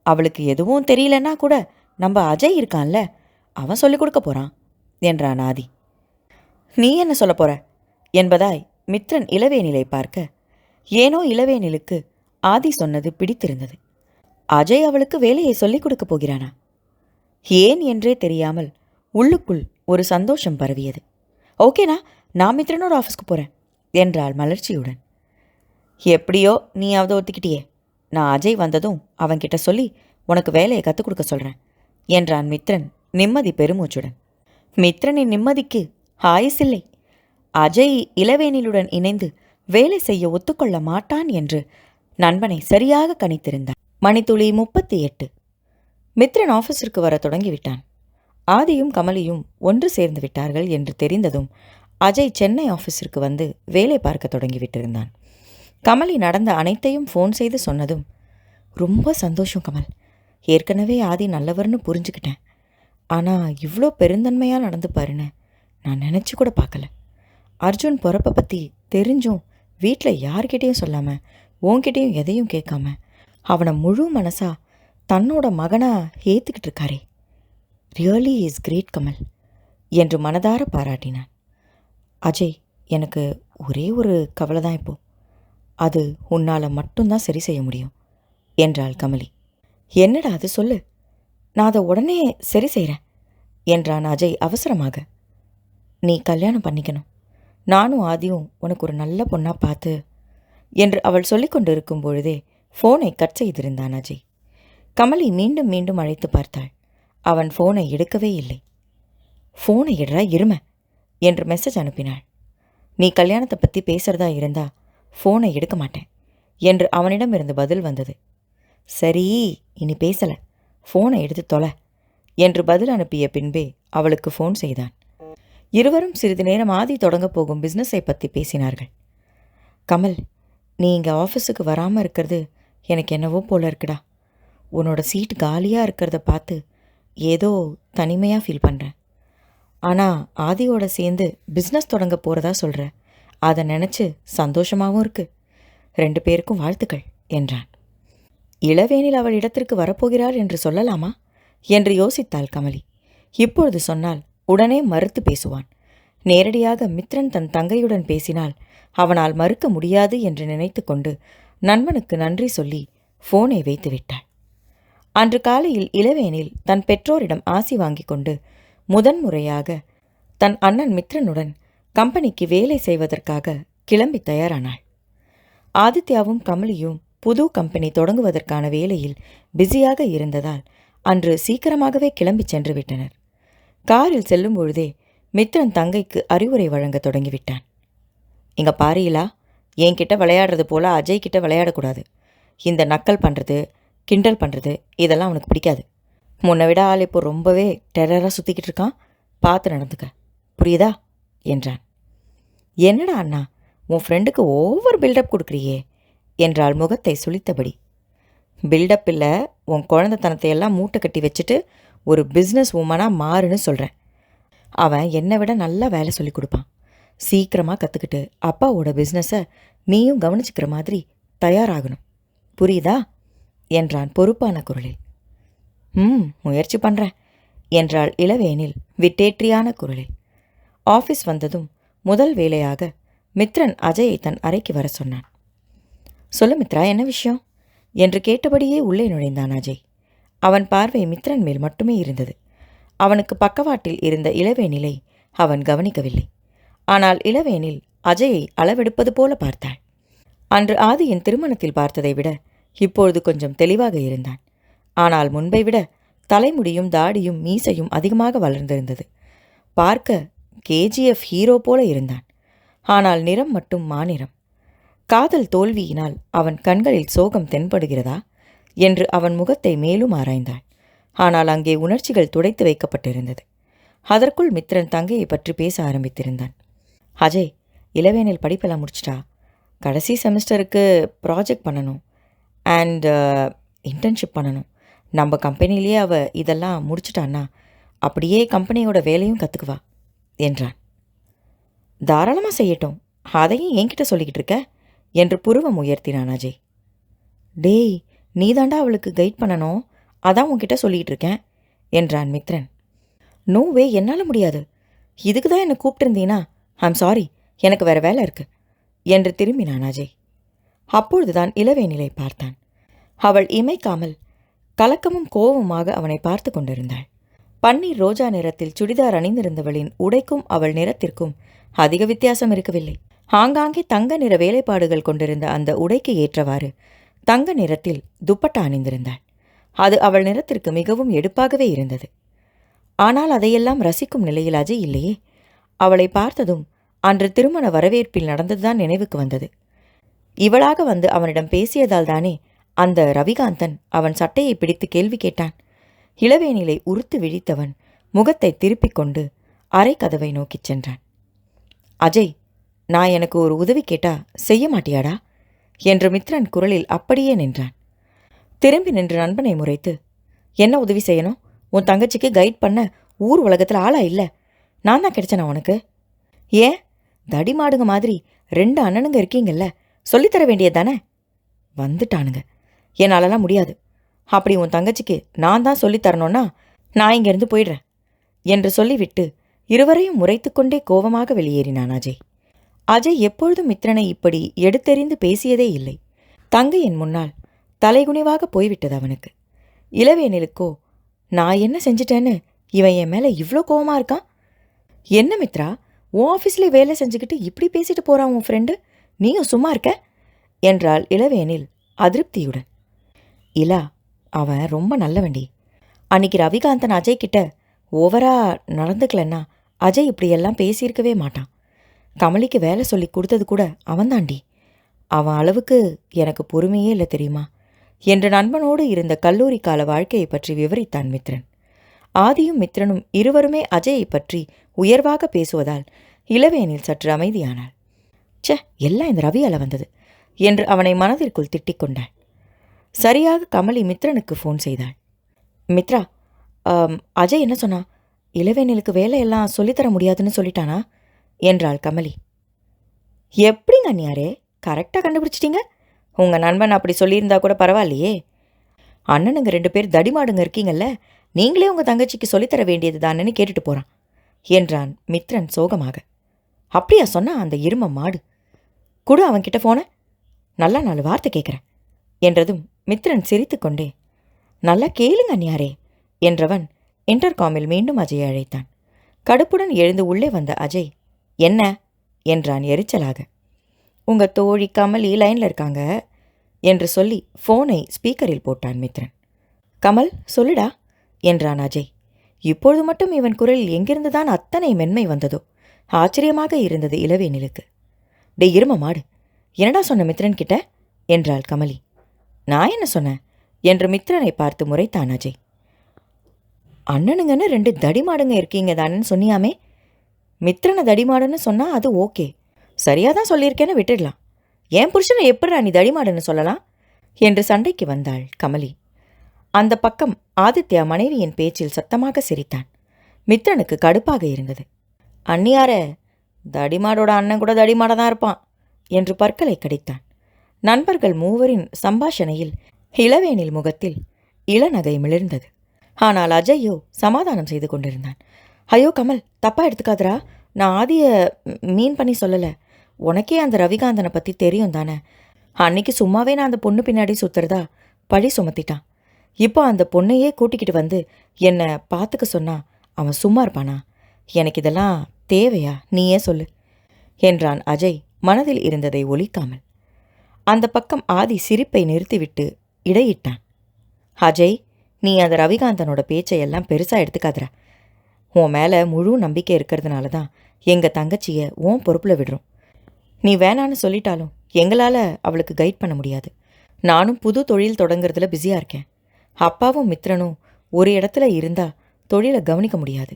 அவளுக்கு எதுவும் தெரியலன்னா கூட நம்ம அஜய் இருக்கான்ல, அவன் சொல்லிக் கொடுக்க போகிறான் என்றான் ஆதி. நீ என்ன சொல்ல போற என்பதாய் மித்ரன் இளவேனிலை பார்க்க, ஏனோ இளவேனிலுக்கு ஆதி சொன்னது பிடித்திருந்தது. அஜய் அவளுக்கு வேலையை சொல்லிக் கொடுக்க போகிறானா? ஏன் என்றே தெரியாமல் உள்ளுக்குள் ஒரு சந்தோஷம் பரவியது. ஓகேனா, நான் மித்ரனோட ஆஃபீஸ்க்கு போகிறேன் என்றாள் மலர்ச்சியுடன். எப்படியோ நீ அதை ஒத்துக்கிட்டியே, நான் அஜய் வந்ததும் அவன்கிட்ட சொல்லி உனக்கு வேலையை கற்றுக் கொடுக்க சொல்கிறேன் என்றான் மித்ரன் நிம்மதி பெருமூச்சுடன். மித்ரனின் நிம்மதிக்கு ஆயுசில்லை. அஜய் இளவேனிலுடன் இணைந்து வேலை செய்ய ஒத்துக்கொள்ள மாட்டான் என்று நண்பனை சரியாக கணித்திருந்தான். மணித்துளி 38. மித்ரன் ஆஃபீஸிற்கு வர தொடங்கிவிட்டான். ஆதியும் கமலியும் ஒன்று சேர்ந்து விட்டார்கள் என்று தெரிந்ததும் அஜய் சென்னை ஆஃபீஸிற்கு வந்து வேலை பார்க்க தொடங்கிவிட்டிருந்தான். கமலி நடந்த அனைத்தையும் ஃபோன் செய்து சொன்னதும், ரொம்ப சந்தோஷம் கமல், ஏற்கனவே ஆதி நல்லவர்னு புரிஞ்சுக்கிட்டேன். ஆனால் இவ்வளோ பெருந்தன்மையாக நடந்து பாருன்னு நான் நினச்சி கூட பார்க்கல. அர்ஜுன் பிறப்பை பற்றி தெரிஞ்சும் வீட்டில் யார்கிட்டையும் சொல்லாமல் உன்கிட்டையும் எதையும் கேட்காம அவனை முழு மனசாக தன்னோட மகனாக ஏற்றுக்கிட்டு இருக்காரே, ரியலி இஸ் கிரேட் கமல் என்று மனதார பாராட்டினான். அஜய், எனக்கு ஒரே ஒரு கவலை தான் இப்போ, அது உன்னால் மட்டும்தான் சரி செய்ய முடியும் என்றாள் கமலி. என்னடா அது, சொல்லு, நான் அதை உடனே சரி செய்கிறேன் என்றான் அஜய் அவசரமாக. நீ கல்யாணம் பண்ணிக்கணும். நானும் ஆதியும் உனக்கு ஒரு நல்ல பொண்ணாக பார்த்து என்று அவள் சொல்லிக்கொண்டு இருக்கும் பொழுதே ஃபோனை கட் செய்திருந்தான் அஜய். கமலி மீண்டும் மீண்டும் அழைத்து பார்த்தாள். அவன் ஃபோனை எடுக்கவே இல்லை. ஃபோனை எடுறா இரும என்று மெசேஜ் அனுப்பினாள். நீ கல்யாணத்தை பற்றி பேசுகிறதா இருந்தா ஃபோனை எடுக்க மாட்டேன் என்று அவனிடமிருந்து பதில் வந்தது. சரி, இனி பேசலை, ஃபோனை எடுத்து தொலை என்று பதில் அனுப்பிய பின்பே அவளுக்கு ஃபோன் செய்தான். இருவரும் சிறிது நேரம் ஆதி தொடங்கப் போகும் பிஸ்னஸை பற்றி பேசினார்கள். கமல், நீ இங்கே ஆஃபீஸுக்கு வராமல் இருக்கிறது எனக்கு என்னவோ போல இருக்குடா. உன்னோட சீட் காலியாக இருக்கிறத பார்த்து ஏதோ தனிமையாக ஃபீல் பண்ணுறேன். ஆனால் ஆதியோட சேர்ந்து பிஸ்னஸ் தொடங்க போகிறதா சொல்கிற, அதை நினச்சி சந்தோஷமாகவும் இருக்குது. 2 பேருக்கும் வாழ்த்துக்கள் என்றான். இளவேனில் அவள் இடத்திற்கு வரப்போகிறாள் என்று சொல்லலாமா என்று யோசித்தாள் கமலி. இப்பொழுது சொன்னால் உடனே மறுத்து பேசுவான். நேரடியாக மித்ரன் தன் தங்கையுடன் பேசினால் அவனால் மறுக்க முடியாது என்று நினைத்து கொண்டு நண்பனுக்கு நன்றி சொல்லி ஃபோனை வைத்து விட்டாள். அன்று காலையில் இளவேனில் தன் பெற்றோரிடம் ஆசி வாங்கி கொண்டு முதன்முறையாக தன் அண்ணன் மித்ரனுடன் கம்பெனிக்கு வேலை செய்வதற்காக கிளம்பி தயாரானாள். ஆதித்யாவும் கமலியும் புது கம்பெனி தொடங்குவதற்கான வேலையில் பிஸியாக இருந்ததால் அன்று சீக்கிரமாகவே கிளம்பி சென்று விட்டனர். காரில் செல்லும் பொழுதே மித்ரன் தங்கைக்கு அறிவுரை வழங்க தொடங்கிவிட்டான். இங்கே பாரியிலா, என்கிட்ட விளையாடுறது போல் அஜய் கிட்ட விளையாடக்கூடாது. இந்த நக்கல் பண்ணுறது, கிண்டல் பண்ணுறது இதெல்லாம் அவனுக்கு பிடிக்காது. முன்னை விட ஆள் இப்போ ரொம்பவே டெரராக சுற்றிக்கிட்டு இருக்கான், பார்த்து நடந்துக்க, புரியுதா என்றான். என்னடா அண்ணா, உன் ஃப்ரெண்டுக்கு ஓவர் பில்டப் கொடுக்குறியே என்றாள் முகத்தை சுளித்தபடி. பில்டப் இல்லை, உன் குழந்தைத்தனத்தையெல்லாம் மூட்டை கட்டி வச்சுட்டு ஒரு பிஸ்னஸ் உமனாக மாறுன்னு சொல்கிறேன். அவன் என்னை விட நல்லா வேலை சொல்லி கொடுப்பான். சீக்கிரமாக கற்றுக்கிட்டு அப்பாவோட பிஸ்னஸை நீயும் கவனிச்சிக்கிற மாதிரி தயாராகணும். புரியுதா என்றான் பொறுப்பான குரலில். முயற்சி பண்ணுறேன் என்றாள் இளவேனில் விட்டேற்றியான குரலில். ஆஃபீஸ் வந்ததும் முதல் வேலையாக மித்ரன் அஜயை தன் அறைக்கு வர சொன்னான். சொல்லு மித்ரா, என்ன விஷயம் என்று கேட்டபடியே உள்ளே நுழைந்தான் அஜய். அவன் பார்வை மித்ரன் மேல் மட்டுமே இருந்தது. அவனுக்கு பக்கவாட்டில் இருந்த இளவேனிலை அவன் கவனிக்கவில்லை. ஆனால் இளவேனில் அஜயை அளவெடுப்பது போல பார்த்தாள். அன்று ஆதியின் திருமணத்தில் பார்த்ததை விட இப்பொழுது கொஞ்சம் தெளிவாக இருந்தான். ஆனால் முன்பை விட தலைமுடியும் தாடியும் மீசையும் அதிகமாக வளர்ந்திருந்தது. பார்க்க கேஜிஎஃப் ஹீரோ போல இருந்தான். ஆனால் நிறம் மட்டும் மாநிறம். காதல் தோல்வியினால் அவன் கண்களில் சோகம் தென்படுகிறதா என்று அவன் முகத்தை மேலும் ஆராய்ந்தாள். ஆனால் அங்கே உணர்ச்சிகள் துடைத்து வைக்கப்பட்டிருந்தது. அதற்குள் மித்ரன் தங்கையை பற்றி பேச ஆரம்பித்திருந்தான். அஜய், இளவேனில் படிப்பெல்லாம் முடிச்சிட்டா. கடைசி செமஸ்டருக்கு ப்ராஜெக்ட் பண்ணணும் அண்ட் இன்டர்ன்ஷிப் பண்ணணும். நம்ம கம்பெனிலேயே அவள் இதெல்லாம் முடிச்சிட்டான்னா அப்படியே கம்பெனியோட வேலையும் கற்றுக்குவா என்றான். தாராளமாக செய்யட்டும், அதையும் என்கிட்ட சொல்லிக்கிட்டு இருக்க என்று புருவம் உயர்த்தினான் அஜய். டேய், நீதாண்டா அவளுக்கு கைட் பண்ணணும், அதான் உன்கிட்ட சொல்லிகிட்டு இருக்கேன் என்றான் மித்ரன். நோ வே, என்னால் முடியாது. இதுக்கு தான் என்னை கூப்பிட்டுருந்தீனா ஐம் சாரி, எனக்கு வேறு வேலை இருக்கு என்று திரும்பினான் அஜய். அப்பொழுதுதான் இளவேனிலை பார்த்தான். அவள் இமைக்காமல் கலக்கமும் கோபமாக அவனை பார்த்து கொண்டிருந்தாள். பன்னீர் ரோஜா நிறத்தில் சுடிதார் அணிந்திருந்தவளின் உடைக்கும் அவள் நிறத்திற்கும் அதிக வித்தியாசம் இருக்கவில்லை. ஆங்காங்கே தங்க நிற வேலைப்பாடுகள் கொண்டிருந்த அந்த உடைக்கு ஏற்றவாறு தங்க நிறத்தில் துப்பட்டா அணிந்திருந்தாள். அது அவள் நிறத்திற்கு மிகவும் எடுப்பாகவே இருந்தது. ஆனால் அதையெல்லாம் ரசிக்கும் நிலையில் அஜய் இல்லையே. அவளை பார்த்ததும் அன்று திருமண வரவேற்பில் நடந்ததுதான் நினைவுக்கு வந்தது. இவளாக வந்து அவனிடம் பேசியதால் தானே அந்த ரவிகாந்தன் அவன் சட்டையை பிடித்து கேள்வி கேட்டான். இளவேனிலை உறுத்து விழித்தவன் முகத்தை திருப்பிக் கொண்டு அரை கதவை நோக்கிச் சென்றான். அஜய், நான் எனக்கு ஒரு உதவி கேட்டா செய்ய மாட்டியாடா என்று மித்ரன் குரலில் அப்படியே நின்றான். திரும்பி நின்று நண்பனை முறைத்து, என்ன உதவி செய்யணும்? உன் தங்கச்சிக்கு கைட் பண்ண ஊர் உலகத்தில் ஆளா இல்லை? நான் தான் கிடைச்சேனா உனக்கு? ஏன், தடி மாடுங்க மாதிரி 2 அண்ணனுங்க இருக்கீங்கல்ல, சொல்லித்தர வேண்டியது தானே? வந்துட்டானுங்க, என்னாலலாம் முடியாது. அப்படி உன் தங்கச்சிக்கு நான் தான் சொல்லித்தரணும்னா நான் இங்கேருந்து போயிடுறேன் என்று சொல்லிவிட்டு இருவரையும் முறைத்து கொண்டே கோபமாக வெளியேறினான் அஜய். அஜய் எப்பொழுதும் மித்ரனை இப்படி எடுத்தெறிந்து பேசியதே இல்லை. தங்கையின் முன்னால் தலைகுனிவாக போய்விட்டது அவனுக்கு. இளவேனிலுக்கோ நான் என்ன செஞ்சிட்டேன்னு இவன் என் மேலே இவ்வளோ கோபமாக இருக்கான்? என்ன மித்ரா, உன் ஆஃபீஸ்லேயே வேலை செஞ்சுக்கிட்டு இப்படி பேசிட்டு போகிறான் உன் ஃப்ரெண்டு, நீயும் சும்மா இருக்க என்றாள் இளவேனில் அதிருப்தியுடன். இலா, அவன் ரொம்ப நல்லவண்டி. அன்னைக்கு ரவிகாந்தன் அஜய் கிட்ட ஓவரா நடந்துக்கலன்னா அஜய் இப்படியெல்லாம் பேசியிருக்கவே மாட்டான். கமலிக்கு வேலை சொல்லி கொடுத்தது கூட அவன்தாண்டி. அவன் அளவுக்கு எனக்கு பொறுமையே இல்லை தெரியுமா என்று நண்பனோடு இருந்த கல்லூரி கால வாழ்க்கையை பற்றி விவரித்தான் மித்ரன். ஆதியும் மித்ரனும் இருவருமே அஜயை பற்றி உயர்வாக பேசுவதால் இளவேனில் சற்று அமைதியானாள். ச்சே, எல்லாம் இந்த ரவியால வந்தது என்று அவனை மனதிற்குள் திட்டிக் கொண்டாள். சரியாக கமலி மித்ரனுக்கு ஃபோன் செய்தாள். மித்ரா, அஜய் என்ன சொன்னா? இளவேனிலுக்கு வேலையெல்லாம் சொல்லித்தர முடியாதுன்னு சொல்லிட்டானா என்றாள் கமலி. எப்படிங்க அண்ணியாரே, கரெக்டாக கண்டுபிடிச்சிட்டிங்க. உங்கள் நண்பன் அப்படி சொல்லியிருந்தா கூட பரவாயில்லையே. அண்ணனுங்க 2 பேர் தடிமாடுங்க இருக்கீங்கல்ல, நீங்களே உங்கள் தங்கச்சிக்கு சொல்லித்தர வேண்டியது தானேன்னு கேட்டுட்டு போகிறான் என்றான் மித்ரன் சோகமாக. அப்படியா சொன்னா அந்த எரும மாடு? கூட அவன்கிட்ட போன நல்லா 4 வார்த்தை கேட்குறேன் என்றதும் மித்ரன் சிரித்து கொண்டே, நல்லா கேளுங்க அண்ணியாரே என்றவன் இன்டர்காமில் மீண்டும் அஜயை அழைத்தான். கடுப்புடன் எழுந்து உள்ளே வந்த அஜய், என்ன என்றான் எரிச்சலாக. உங்கள் தோழி கமலி லைனில் இருக்காங்க என்று சொல்லி ஃபோனை ஸ்பீக்கரில் போட்டான் மித்ரன். கமல், சொல்லுடா என்றான் அஜய். இப்பொழுது மட்டும் இவன் குரலில் எங்கிருந்துதான் அத்தனை மென்மை வந்ததோ ஆச்சரியமாக இருந்தது இளவேனிலுக்கு. டே இரும மாடு, என்னடா சொன்ன மித்ரன் கிட்ட என்றாள் கமலி. நான் என்ன சொன்னேன் என்று மித்ரனை பார்த்து முறைத்தான் அஜய். அண்ணனுங்கன்னு 2 தடிமாடுங்க இருக்கீங்க தானேன்னு சொன்னியாமே. மித்ரனை தடிமாடுன்னு சொன்னால் அது ஓகே, சரியாக தான் சொல்லியிருக்கேன்னு விட்டுடலாம். என் புருஷனை எப்படிடா நீ தடிமாடுன்னு சொல்லலாம் என்று சண்டைக்கு வந்தாள் கமலி. அந்த பக்கம் ஆதித்யா மனைவியின் பேச்சில் சத்தமாக சிரித்தான். மித்ரனுக்கு கடுப்பாக இருந்தது. அண்ணியார, தடிமாடோட அண்ணன் கூட தடிமாட தான் இருப்பான் என்று பற்களை கடித்தான். நண்பர்கள் மூவரின் சம்பாஷணையில் இளவேனில் முகத்தில் இளநகை மிளிர்ந்தது. ஆனால் அஜய்யோ சமாதானம் செய்து கொண்டிருந்தான். ஐயோ கமல், தப்பா எடுத்துக்காதரா, நான் ஆதியை மீன் பண்ணி சொல்லலை. உனக்கே அந்த ரவிகாந்தனை பற்றி தெரியும் தானே. அன்னைக்கு சும்மாவே நான் அந்த பொண்ணு பின்னாடி சுற்றுறதா பழி சுமத்திட்டான். இப்போ அந்த பொண்ணையே கூட்டிக்கிட்டு வந்து என்னை பார்த்துக்க சொன்னா அவன் சும்மா இருப்பானா? எனக்கு இதெல்லாம் தேவையா, நீயே சொல்லு என்றான் அஜய் மனதில் இருந்ததை ஒலிக்காமல். அந்த பக்கம் ஆதி சிரிப்பை நிறுத்திவிட்டு இடையிட்டான். அஜய், நீ அந்த ரவிகாந்தனோட பேச்சையெல்லாம் பெருசாக எடுத்துக்காதரா. உன் மேலே முழு நம்பிக்கை இருக்கிறதுனால தான் எங்கள் தங்கச்சியை உன் பொறுப்பில் விடுறோம். நீ வேணான்னு சொல்லிட்டாலும் எங்களால் அவளுக்கு கைட் பண்ண முடியாது. நானும் புது தொழில் தொடங்குறதுல பிஸியாக இருக்கேன். அப்பாவும் மித்ரனும் ஒரு இடத்துல இருந்தால் தொழிலை கவனிக்க முடியாது.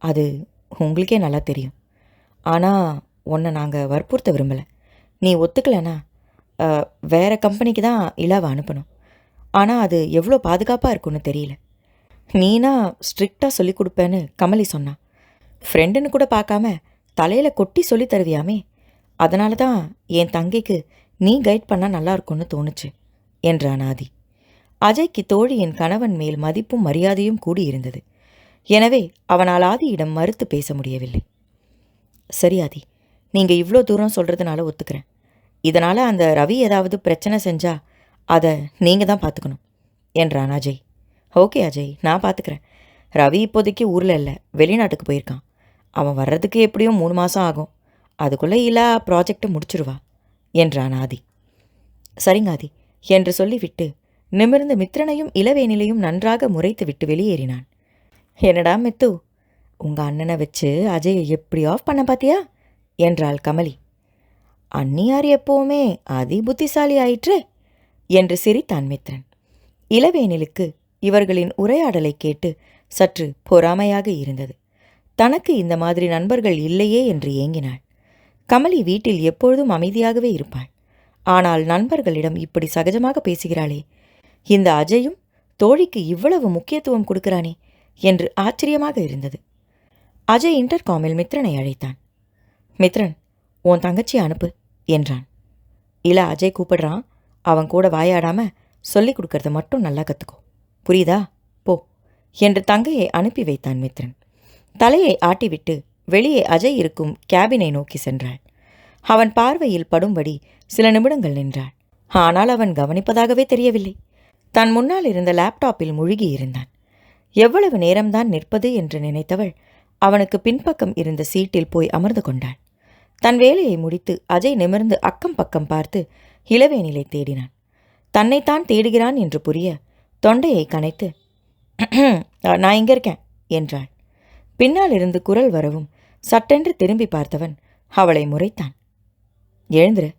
அது உங்களுக்கே நல்லா தெரியும். ஆனால் உன்னை நாங்கள் வற்புறுத்த விரும்பலை. நீ ஒத்துக்கலைன்னா வேறு கம்பெனிக்கு தான் இலாவை அனுப்பணும். ஆனால் அது எவ்வளோ பாதுகாப்பாக இருக்குன்னு தெரியல. நீனா ஸ்ட்ரிக்டாக சொல்லி கொடுப்பேன்னு கமலி சொன்னான். ஃப்ரெண்டுன்னு கூட பார்க்காம தலையில் கொட்டி சொல்லி தருவியாமே. அதனால தான் என் தங்கைக்கு நீ கைட் பண்ணால் நல்லாயிருக்கும்னு தோணுச்சு என்றான் ஆதி. அஜய்க்கு தோழியின் கணவன் மேல் மதிப்பும் மரியாதையும் கூடியிருந்தது. எனவே அவனால் ஆதியிடம் மறுத்து பேச முடியவில்லை. சரி ஆதி, நீங்கள் இவ்வளோ தூரம் சொல்கிறதுனால ஒத்துக்கிறேன். இதனால் அந்த ரவி ஏதாவது பிரச்சனை செஞ்சால் அதை நீங்கள் தான் பார்த்துக்கணும் என்றான் அஜய். ஓகே அஜய், நான் பார்த்துக்கிறேன். ரவி இப்போதைக்கு ஊரில் இல்லை, வெளிநாட்டுக்கு போயிருக்கான். அவன் வர்றதுக்கு எப்படியும் 3 மாதம் ஆகும். அதுக்குள்ளே இல்லா ப்ராஜெக்டை முடிச்சிருவா என்றான் ஆதி. சரிங்க ஆதி என்று சொல்லிவிட்டு நிமிர்ந்த மித்ரனையும் இளவேனிலையும் நன்றாக முறைத்து விட்டு வெளியேறினான். என்னடா மித்து, உங்கள் அண்ணனை வச்சு அஜயை எப்படி ஆஃப் பண்ண பார்த்தியா என்றாள் கமலி. அண்ணியார் எப்போவுமே அதி புத்திசாலி ஆயிற்றே என்று சிரித்தான் மித்ரன். இளவேனிலுக்கு இவர்களின் உரையாடலை கேட்டு சற்று பொறாமையாக இருந்தது. தனக்கு இந்த மாதிரி நண்பர்கள் இல்லையே என்று ஏங்கினாள். கமலி வீட்டில் எப்பொழுதும் அமைதியாகவே இருப்பாள். ஆனால் நண்பர்களிடம் இப்படி சகஜமாக பேசுகிறாளே, இந்த அஜயும் தோழிக்கு இவ்வளவு முக்கியத்துவம் கொடுக்கிறானே என்று ஆச்சரியமாக இருந்தது. அஜய் இன்டர்காமில் மித்ரனை அழைத்தான். மித்ரன், உன் தங்கச்சி அனுப்பு என்றான். இல்லை, அஜய் கூப்பிடுறான். அவன் கூட வாயாடாம சொல்லிக் கொடுக்கறத மட்டும் நல்லா கற்றுக்கோ, புரியுதா? போ என்று தங்கையை அனுப்பி வைத்தான் மித்ரன். தலையை ஆட்டிவிட்டு வெளியே அஜய் இருக்கும் கேபினை நோக்கி சென்றாள். அவன் பார்வையில் படும்படி சில நிமிடங்கள் நின்றாள். ஆனால் அவன் கவனிப்பதாகவே தெரியவில்லை. தன் முன்னால் இருந்த லேப்டாப்பில் மூழ்கி இருந்தான். எவ்வளவு நேரம்தான் நிற்பது என்று நினைத்தவள் அவனுக்கு பின்பக்கம் இருந்த சீட்டில் போய் அமர்ந்து கொண்டாள். தன் வேலையை முடித்து அஜய் நிமிர்ந்து அக்கம் பக்கம் பார்த்து இளவேனிலை தேடினான். தன்னைத்தான் தேடுகிறான் என்று புரிய தொண்டையை கனைத்து நான் இங்கே இருக்கேன் என்றாள். பின்னால் இருந்து குரல் வரவும் சட்டென்று திரும்பி பார்த்தவன் அவளை முறைத்தான். எழுந்துரு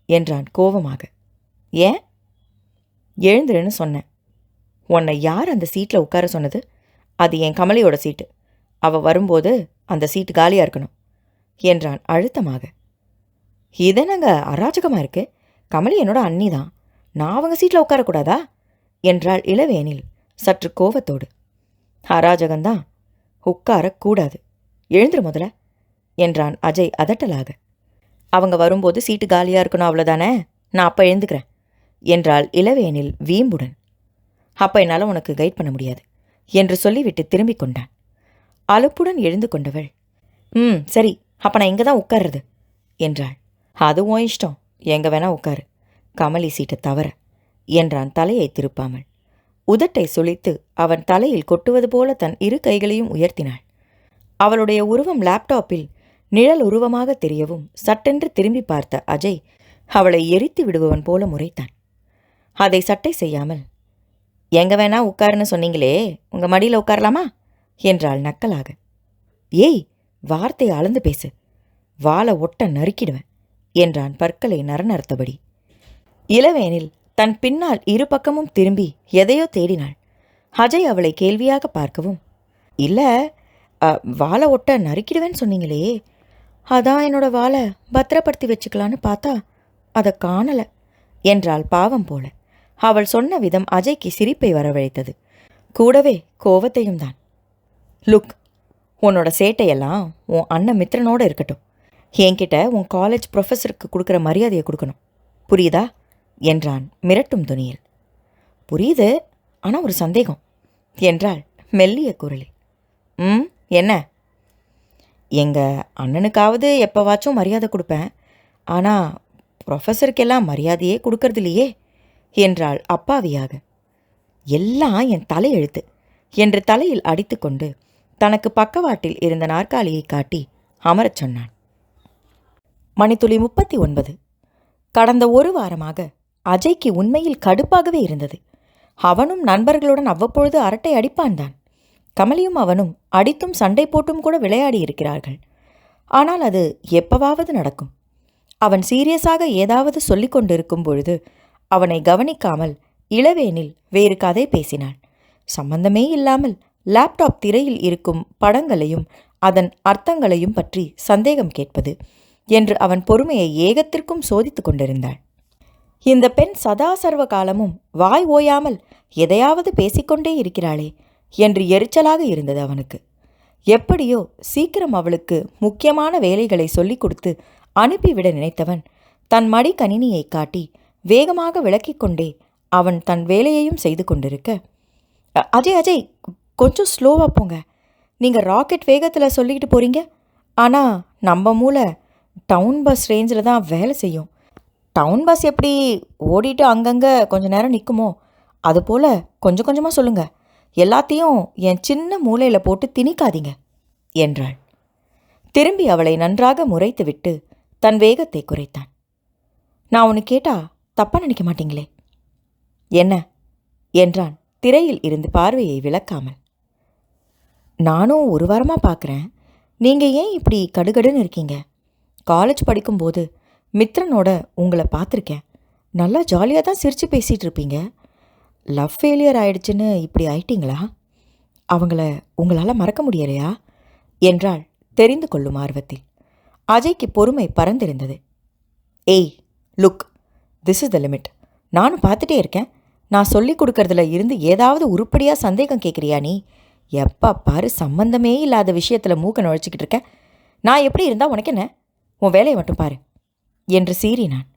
என்றான் கோபமாக. ஏன்? எழுந்துருன்னு சொன்னேன். உன்னை யார் அந்த சீட்டில் உட்கார சொன்னது? அது என் கமலியோட சீட்டு. அவள் வரும்போது அந்த சீட்டு காலியாக இருக்கணும் என்றான் அழுத்தமாக. இதென்னங்க அராஜகமாக இருக்கு? கமலி என்னோட அண்ணி தான். நான் அவங்க சீட்டில் உட்காரக்கூடாதா என்றாள் இளவேனில் சற்று கோபத்தோடு. அராஜகந்தான், உட்காரக்கூடாது. எழுந்துரு முதல்ல என்றான் அஜய் அதட்டலாக. அவங்க வரும்போது சீட்டு காலியாக இருக்கணும், அவ்வளோதானே. நான் அப்போ எழுந்துக்கிறேன் என்றாள் இளவேனில் வீம்புடன். அப்போ என்னால் உனக்கு கைட் பண்ண முடியாது என்று சொல்லிவிட்டு திரும்பிக் கொண்டான். அலுப்புடன் எழுந்து கொண்டவள், சரி, அப்போ நான் இங்கே தான் உட்கார்றது என்றாள். அதுவும் இஷ்டம், எங்கே வேணா உட்காரு, கமலி சீட்டை தவற என்றான் தலையை திருப்பாமல். உதட்டை சுளித்து அவன் தலையில் கொட்டுவது போல தன் இரு கைகளையும் உயர்த்தினாள். அவளுடைய உருவம் லேப்டாப்பில் நிழல் உருவமாக தெரியவும் சட்டென்று திரும்பி பார்த்த அஜய் அவளை எரித்து விடுபவன் போல முறைத்தான். அதை சட்டை செய்யாமல், எங்க வேணா உட்காருன்னு சொன்னீங்களே, உங்க மடியில் உட்காரலாமா என்றாள் நக்கலாக. ஏய், வார்த்தை அளந்து பேசு, வாளை ஒட்ட நறுக்கிடுவேன் என்றான் பற்களை நரநறுத்தபடி. இளவேனில் தன் பின்னால் இரு பக்கமும் திரும்பி எதையோ தேடினாள். அஜய் அவளை கேள்வியாக பார்க்கவும், இல்லை, வாளை ஒட்ட நறுக்கிடுவேன்னு சொன்னீங்களே, அதான் என்னோட வாளை பத்திரப்படுத்தி வச்சுக்கலான்னு பார்த்தா அதை காணலை என்றாள் பாவம் போல. அவள் சொன்ன விதம் அஜய்க்கு சிரிப்பை வரவழைத்தது, கூடவே கோவத்தையும் தான். லுக், உன்னோட சேட்டையெல்லாம் உன் அண்ணன் மித்ரனோடு இருக்கட்டும். என்கிட்ட உன் காலேஜ் ப்ரொஃபஸருக்கு கொடுக்குற மரியாதையை கொடுக்கணும், புரியுதா என்றான் மிரட்டும் துணியில். புரியுது, ஆனால் ஒரு சந்தேகம் என்றாள் மெல்லிய குரலில். என்ன? எங்கள் அண்ணனுக்காவது எப்போவாச்சும் மரியாதை கொடுப்பேன், ஆனால் ப்ரொஃபஸருக்கெல்லாம் மரியாதையே கொடுக்கறது இல்லையே என்றாள் அப்பாவியாக. எல்லாம் என் தலையெழுத்து என்று தலையில் அடித்துக்கொண்டு தனக்கு பக்கவாட்டில் இருந்த நாற்காலியை காட்டி அமரச் சொன்னான். மணித்துளி 39. கடந்த ஒரு வாரமாக அஜய்க்கு உண்மையில் கடுப்பாகவே இருந்தது. அவனும் நண்பர்களுடன் அவ்வப்பொழுது அரட்டை அடிப்பான்தான். கமலியும் அவனும் அடித்தும் சண்டை போட்டும் கூட விளையாடி இருக்கிறார்கள். ஆனால் அது எப்பவாவது நடக்கும். அவன் சீரியஸாக ஏதாவது சொல்லிக் கொண்டிருக்கும் பொழுது அவனை கவனிக்காமல் இளவேனில் வேறு கதை பேசினாள். சம்பந்தமே இல்லாமல் லேப்டாப் திரையில் இருக்கும் படங்களையும் அதன் அர்த்தங்களையும் பற்றி சந்தேகம் கேட்பது என்று அவன் பொறுமையை ஏகத்திற்கும் சோதித்து கொண்டிருந்தாள். இந்த பெண் சதா சர்வ காலமும் வாய் ஓயாமல் எதையாவது பேசிக்கொண்டே இருக்கிறாளே என்று எரிச்சலாக இருந்தது அவனுக்கு. எப்படியோ சீக்கிரம் அவளுக்கு முக்கியமான வேலைகளை சொல்லிக் கொடுத்து அனுப்பிவிட நினைத்தவன் தன் மடி கணினியை காட்டி வேகமாக விளக்கிக்கொண்டே அவன் தன் வேலையையும் செய்து கொண்டிருக்க, அஜய் கொஞ்சம் ஸ்லோவாக போங்க, நீங்கள் ராக்கெட் வேகத்தில் சொல்லிக்கிட்டு போகிறீங்க, ஆனால் நம்ம மூளை டவுன் பஸ் ரேஞ்சில் தான் வேலை செய்யும். டவுன் பஸ் எப்படி ஓடிட்டு அங்கங்கே கொஞ்சம் நேரம் நிற்குமோ அதுபோல் கொஞ்சம் கொஞ்சமாக சொல்லுங்கள், எல்லாத்தையும் என் சின்ன மூளையில் போட்டு திணிக்காதீங்க என்றாள். திரும்பி அவளை நன்றாக முறைத்துவிட்டு தன் வேகத்தை குறைத்தான். நான் ஒன்று கேட்டா தப்பாக நினைக்க மாட்டீங்களே? என்ன என்றான் திரையில் இருந்து பார்வையை விளக்காமல். நானும் ஒரு வாரமாக பார்க்குறேன், நீங்கள் ஏன் இப்படி கடுகடுன்னு இருக்கீங்க? காலேஜ் படிக்கும்போது மித்ரனோட உங்களை பார்த்துருக்கேன், நல்லா ஜாலியாக தான் சிரித்து பேசிகிட்டு இருப்பீங்க. லவ் ஃபெயிலியர் ஆயிடுச்சுன்னு இப்படி ஆயிட்டீங்களா? அவங்கள உங்களால் மறக்க முடியலையா என்றாள் தெரிந்து கொள்ளும் ஆர்வத்தில். அஜய்க்கு பொறுமை பறந்திருந்தது. ஏய் look, this is the limit. நானும் பார்த்துட்டே இருக்கேன். நான் சொல்லி கொடுக்கறதுல இருந்து ஏதாவது உருப்படியாக சந்தேகம் கேட்குறியா நீ? எப்போ பாரு சம்பந்தமே இல்லாத விஷயத்தில் மூக்க நுழைச்சிக்கிட்டு இருக்க. நான் எப்படி இருந்தால் உனக்கு என்ன? உன் வேலையை மட்டும் பாரு என்று சீறினான்.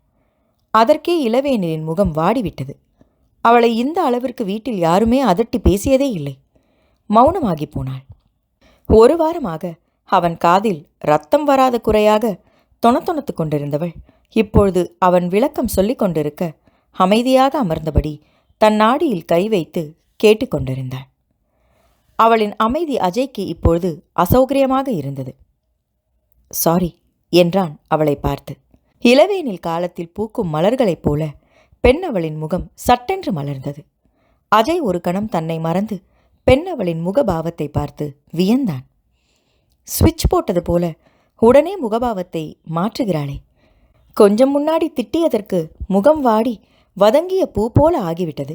அதற்கே இளவேனின் முகம் வாடிவிட்டது. அவளை இந்த அளவிற்கு வீட்டில் யாருமே அதட்டி பேசியதே இல்லை. மௌனமாகி போனாள். ஒரு வாரமாக அவன் காதில் ரத்தம் வராத குறையாக தொணத்தொணத்து கொண்டிருந்தவள் இப்பொழுது அவன் விளக்கம் சொல்லிக் கொண்டிருக்க அமைதியாக அமர்ந்தபடி தன் நாடியில் கை வைத்து கேட்டுக்கொண்டிருந்தாள். அவளின் அமைதி அஜய்க்கு இப்பொழுது அசௌகரியமாக இருந்தது. சாரி என்றான் அவளை பார்த்து. இளவேனில் காலத்தில் பூக்கும் மலர்களைப் போல பெண் அவளின் முகம் சட்டென்று மலர்ந்தது. அஜய் ஒரு கணம் தன்னை மறந்து பெண் அவளின் முகபாவத்தை பார்த்து வியந்தான். ஸ்விட்ச் போட்டது போல உடனே முகபாவத்தை மாற்றுகிறாளே. கொஞ்சம் முன்னாடி திட்டியதற்கு முகம் வாடி வதங்கிய பூ போல ஆகிவிட்டது.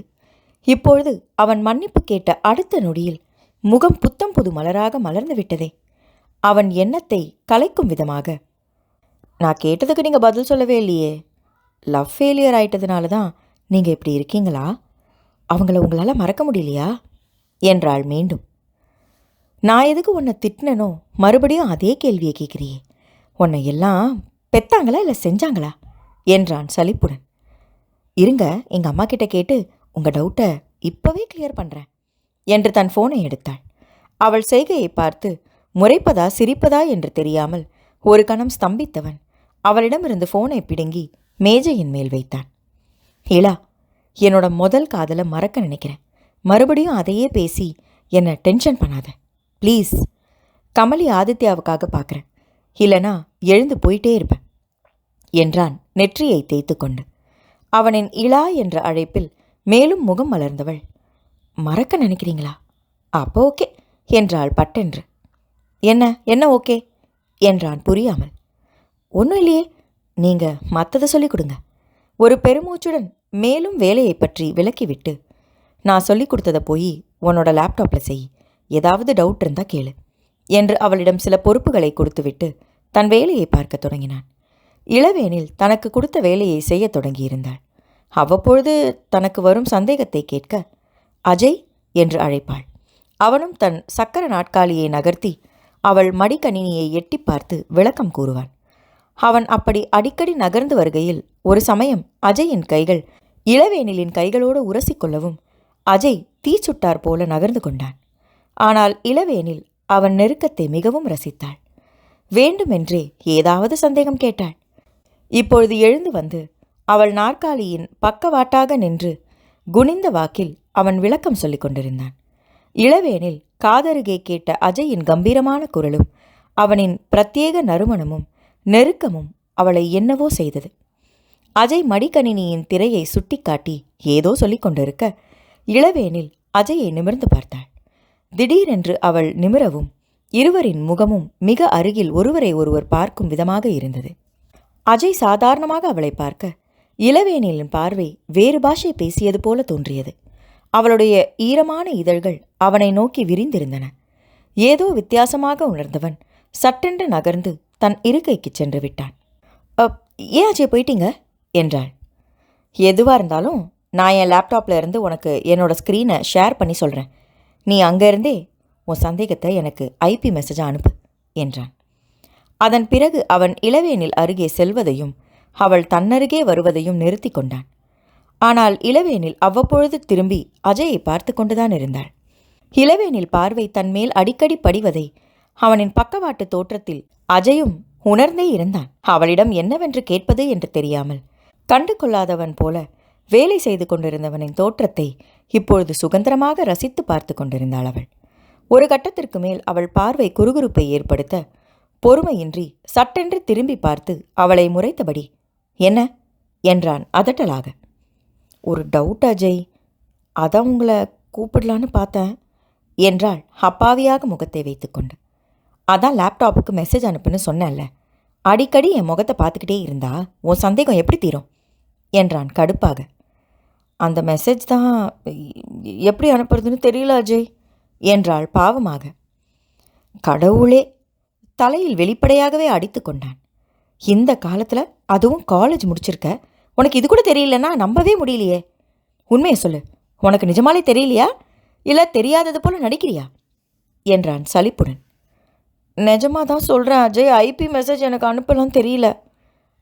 இப்பொழுது அவன் மன்னிப்பு கேட்ட அடுத்த நொடியில் முகம் புத்தம் புது மலராக மலர்ந்து விட்டதே. அவன் எண்ணத்தை கலைக்கும் விதமாக, நான் கேட்டதுக்கு நீங்கள் பதில் சொல்லவே இல்லையே. லவ் ஃபெயிலியர் ஆயிட்டதுனால தான் நீங்கள் இப்படி இருக்கீங்களா? அவங்கள உங்களால் மறக்க முடியலையா என்றாள் மீண்டும். நான் எதுக்கு உன்னை திட்டினனோ மறுபடியும் அதே கேள்வியை கேட்குறியே. உன்னை எல்லாம் பெத்தாங்களா இல்லை செஞ்சாங்களா என்றான் சலிப்புடன். இருங்க, எங்கள் அம்மா கிட்ட கேட்டு உங்கள் டவுட்டை இப்போவே கிளியர் பண்ணுறேன் என்று தன் ஃபோனை எடுத்தாள். அவள் செய்கையை பார்த்து முறைப்பதா சிரிப்பதா என்று தெரியாமல் ஒரு கணம் ஸ்தம்பித்தவன் அவளிடமிருந்து ஃபோனை பிடுங்கி மேஜையின் மேல் வைத்தான். இலா, என்னோட முதல் காதலை மறக்க நினைக்கிறேன். மறுபடியும் அதையே பேசி என்னை டென்ஷன் பண்ணாத ப்ளீஸ். கமலி ஆதித்யாவுக்காக பார்க்குறேன், இல்லைனா எழுந்து போயிட்டே இருப்பேன் என்றான் நெற்றியை தேய்த்து கொண்டு. அவனின் இலா என்ற அழைப்பில் மேலும் முகம் மலர்ந்தவள், மறக்க நினைக்கிறீங்களா? அப்போ ஓகே என்றாள் பட்டென்று. என்ன ஓகே என்றான் புரியாமல். ஒன்றும் இல்லையே, நீங்கள் மற்றதை சொல்லிக் கொடுங்க. ஒரு பெருமூச்சுடன் மேலும் வேலையை பற்றி விளக்கிவிட்டு, நான் சொல்லிக் கொடுத்ததை போய் உன்னோட லேப்டாப்பில் செய், ஏதாவது டவுட் இருந்தால் கேளு என்று அவளிடம் சில பொறுப்புகளை கொடுத்துவிட்டு தன் வேலையை பார்க்க தொடங்கினான். இளவேனில் தனக்கு கொடுத்த வேலையை செய்ய தொடங்கியிருந்தாள். அவ்வப்பொழுது தனக்கு வரும் சந்தேகத்தை கேட்க அஜய் என்று அழைப்பாள். அவனும் தன் சக்கர நாட்காலியை நகர்த்தி அவள் மடிக்கணினியை எட்டி பார்த்து விளக்கம் கூறுவான். அவன் அப்படி அடிக்கடி நகர்ந்து வருகையில் ஒரு சமயம் அஜயின் கைகள் இளவேனிலின் கைகளோடு உரசிக்கொள்ளவும் அஜய் தீச்சுட்டார் போல நகர்ந்து கொண்டான். ஆனால் இளவேனில் அவன் நெருக்கத்தை மிகவும் ரசித்தாள். வேண்டுமென்றே ஏதாவது சந்தேகம் கேட்டாள். இப்பொழுது எழுந்து வந்து அவள் நாற்காலியின் பக்கவாட்டாக நின்று குனிந்த வாக்கில் அவன் விளக்கம் சொல்லிக் கொண்டிருந்தான். இளவேனில் காதருகே கேட்ட அஜயின் கம்பீரமான குரலும் அவனின் பிரத்யேக நறுமணமும் நெருக்கமும் அவளை என்னவோ செய்தது. அஜய் மடிக்கணினியின் திரையை சுட்டிக்காட்டி ஏதோ சொல்லிக் கொண்டிருக்க இளவேனில் அஜயை நிமிர்ந்து பார்த்தாள். திடீரென்று அவள் நிமிரவும் இருவரின் முகமும் மிக அருகில் ஒருவரை ஒருவர் பார்க்கும் விதமாக இருந்தது. அஜய் சாதாரணமாக அவளை பார்க்க இளவேனிலின் பார்வை வேறு பாஷை பேசியது போல தோன்றியது. அவளுடைய ஈரமான இதழ்கள் அவனை நோக்கி விரிந்திருந்தன. ஏதோ வித்தியாசமாக உணர்ந்தவன் சட்டென்று நகர்ந்து தன் இருக்கைக்கு சென்று விட்டான். ஏன் அஜய் போயிட்டீங்க என்றாள். எதுவாக இருந்தாலும் நான் என் லேப்டாப்பில் இருந்து உனக்கு என்னோட ஸ்க்ரீனை ஷேர் பண்ணி சொல்கிறேன். நீ அங்கேருந்தே உன் சந்தேகத்தை எனக்கு ஐபி மெசேஜாக அனுப்பு என்றான். அதன் பிறகு அவன் இளவேனில் அருகே செல்வதையும் அவள் தன்னருகே வருவதையும் நிறுத்தி கொண்டான். ஆனால் இளவேனில் அவ்வப்பொழுது திரும்பி அஜயை பார்த்து கொண்டுதான் இருந்தாள். இளவேனில் பார்வை தன்மேல் அடிக்கடி படிவதை அவனின் பக்கவாட்டு தோற்றத்தில் அஜயும் உணர்ந்தே இருந்தான். அவளிடம் என்னவென்று கேட்பது என்று தெரியாமல் கண்டு கொள்ளாதவன் போல வேலை செய்து கொண்டிருந்தவனின் தோற்றத்தை இப்பொழுது சுதந்திரமாக ரசித்து பார்த்து கொண்டிருந்தாள் அவள். ஒரு கட்டத்திற்கு மேல் அவள் பார்வை குறுகுறுப்பை ஏற்படுத்த பொறுமையின்றி சட்டென்று திரும்பி பார்த்து அவளை முறைத்தபடி என்ன என்றான் அதட்டலாக. ஒரு டவுட் அஜய், அதான் உங்களை கூப்பிடலான்னு பார்த்தேன் என்றாள் அப்பாவியாக முகத்தை வைத்துக்கொண்டு. அதான் லேப்டாப்புக்கு மெசேஜ் அனுப்புன்னு சொன்னேன்ல, அடிக்கடி என் முகத்தை பார்த்துக்கிட்டே இருந்தா உன் சந்தேகம் எப்படி தீரும் என்றான் கடுப்பாக. அந்த மெசேஜ் தான் எப்படி அனுப்புறதுன்னு தெரியல அஜய் என்றாள் பாவமாக. கடவுளே, தலையில் வெளிப்படையாகவே அடித்து கொண்டான். இந்த காலத்தில் அதுவும் காலேஜ் முடிச்சிருக்க, உனக்கு இது கூட தெரியலன்னா நம்பவே முடியலையே. உண்மையை சொல்லு, உனக்கு நிஜமாலே தெரியலையா இல்லை தெரியாதது போல நடிக்கிறியா என்றான் சலிப்புடன். நிஜமாக தான் சொல்கிறேன் அஜய், ஐபி மெசேஜ் எனக்கு அனுப்பலாம் தெரியல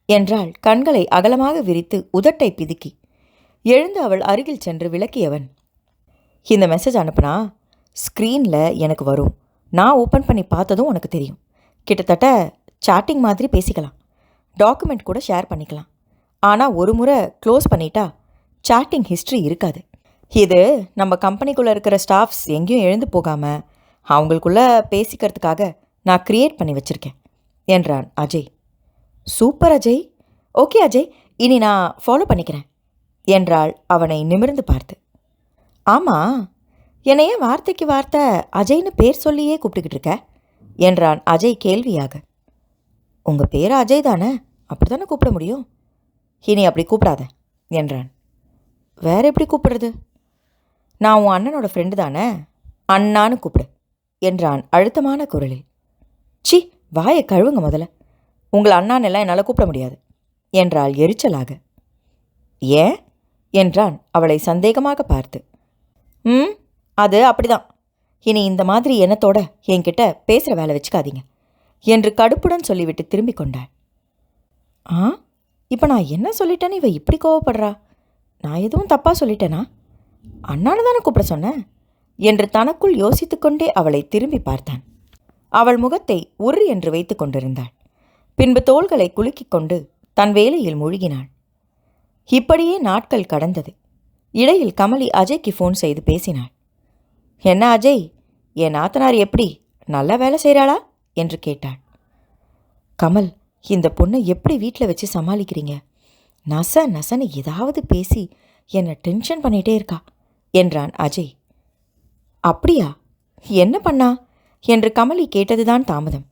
என்றாள் கண்களை அகலமாக விரித்து உதட்டை பிதுக்கி. எழுந்து அவள் அருகில் சென்று விளக்கியவன், இந்த மெசேஜ் அனுப்புனா ஸ்க்ரீனில் எனக்கு வரும், நான் ஓப்பன் பண்ணி பார்த்ததும் உனக்கு தெரியும். கிட்டத்தட்ட சாட்டிங் மாதிரி பேசிக்கலாம், டாக்குமெண்ட் கூட ஷேர் பண்ணிக்கலாம். ஆனால் ஒரு முறை க்ளோஸ் பண்ணிட்டா சாட்டிங் ஹிஸ்ட்ரி இருக்காது. இது நம்ம கம்பெனிக்குள்ளே இருக்கிற ஸ்டாஃப்ஸ் எங்கேயும் எழுந்து போகாமல் அவங்களுக்குள்ளே பேசிக்கிறதுக்காக நான் க்ரியேட் பண்ணி வச்சுருக்கேன் என்றான் அஜய். சூப்பர் அஜய், ஓகே அஜய், இனி நான் ஃபாலோ பண்ணிக்கிறேன் என்றாள் அவனை நிமிர்ந்து பார்த்து. ஆமாம், என்னையே வார்த்தைக்கு வார்த்தை அஜய்னு பேர் சொல்லியே கூப்பிட்டுக்கிட்டு இருக்க என்றான் அஜய் கேள்வியாக. உங்கள் பேர் அஜய் தானே, அப்படி தானே கூப்பிட முடியும். இனி அப்படி கூப்பிடாத என்றான். வேற எப்படி கூப்பிடுறது? நான் உன் அண்ணனோட ஃப்ரெண்டு தானே, அண்ணான்னு கூப்பிடு என்றான் அழுத்தமான குரலில். சி, வாயை கழுவுங்க முதல்ல, உங்கள் அண்ணானெல்லாம் என்னால் கூப்பிட முடியாது என்றாள் எரிச்சலாக. ஏன் என்றான் அவளை சந்தேகமாக பார்த்து. அது அப்படிதான், இனி இந்த மாதிரி எண்ணத்தோட என்கிட்ட பேசுகிற வேலை வச்சுக்காதீங்க என்று கடுப்புடன் சொல்லிவிட்டு திரும்பி கொண்டாள். இப்போ நான் என்ன சொல்லிட்டேன்னு இவ இப்படி கோவப்படுறா? நான் எதுவும் தப்பாக சொல்லிட்டேனா? அண்ணானு தானே கூப்பிட சொன்னேன் என்று தனக்குள் யோசித்து கொண்டே அவளை திரும்பி பார்த்தான். அவள் முகத்தை உரு என்று வைத்து கொண்டிருந்தாள். பின்பு தோள்களை குலுக்கிக் கொண்டு தன் வேலையில் மூழ்கினாள். இப்படியே நாட்கள் கடந்தது. இடையில் கமலி அஜய்க்கு ஃபோன் செய்து பேசினாள். என்ன அஜய், என் நாத்தனார் எப்படி, நல்ல வேலை செய்கிறாளா என்று கேட்டாள். கமல், இந்த பொண்ணை எப்படி வீட்டில் வச்சு சமாளிக்கிறீங்க? நசன்னு ஏதாவது பேசி என்னை டென்ஷன் பண்ணிகிட்டே இருக்கா என்றான் அஜய். அப்படியா, என்ன பண்ணா என்று கமலி கேட்டதுதான் தாமதம்.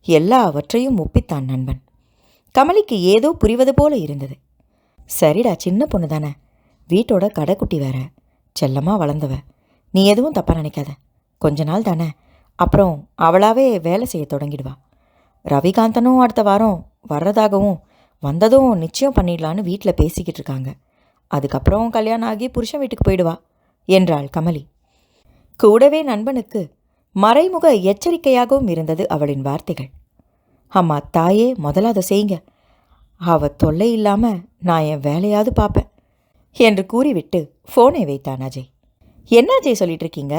எல்லாவற்றையும் ஒப்பித்தான் நண்பன். கமலிக்கு ஏதோ புரிவது போல இருந்தது. சரிடா, சின்ன பொண்ணு தானே, வீட்டோட கடைக்குட்டி வேற, செல்லமாக வளர்ந்தவ, நீ எதுவும் தப்பாக நினைக்காத. கொஞ்ச நாள் தானே, அப்புறம் அவளாவே வேலை செய்ய தொடங்கிடுவா. ரவிகாந்தனும் அடுத்த வாரம் வர்றதாகவும் வந்ததும் நிச்சயம் பண்ணிடலான்னு வீட்டில் பேசிக்கிட்டு இருக்காங்க. அதுக்கப்புறம் கல்யாணம் ஆகி புருஷன் வீட்டுக்கு போயிடுவா என்றாள் கமலி. கூடவே நண்பனுக்கு மறைமுக எச்சரிக்கையாகவும் இருந்தது அவளின் வார்த்தைகள். அம்மா தாயே, முதல்ல அதை செய்யுங்க, அவ தொல்லை இல்லாமல் நான் என் வேலையாவது பார்ப்பேன் என்று கூறிவிட்டு ஃபோனை வைத்தான் அஜய். என்ன அஜய் சொல்லிட்டு இருக்கீங்க?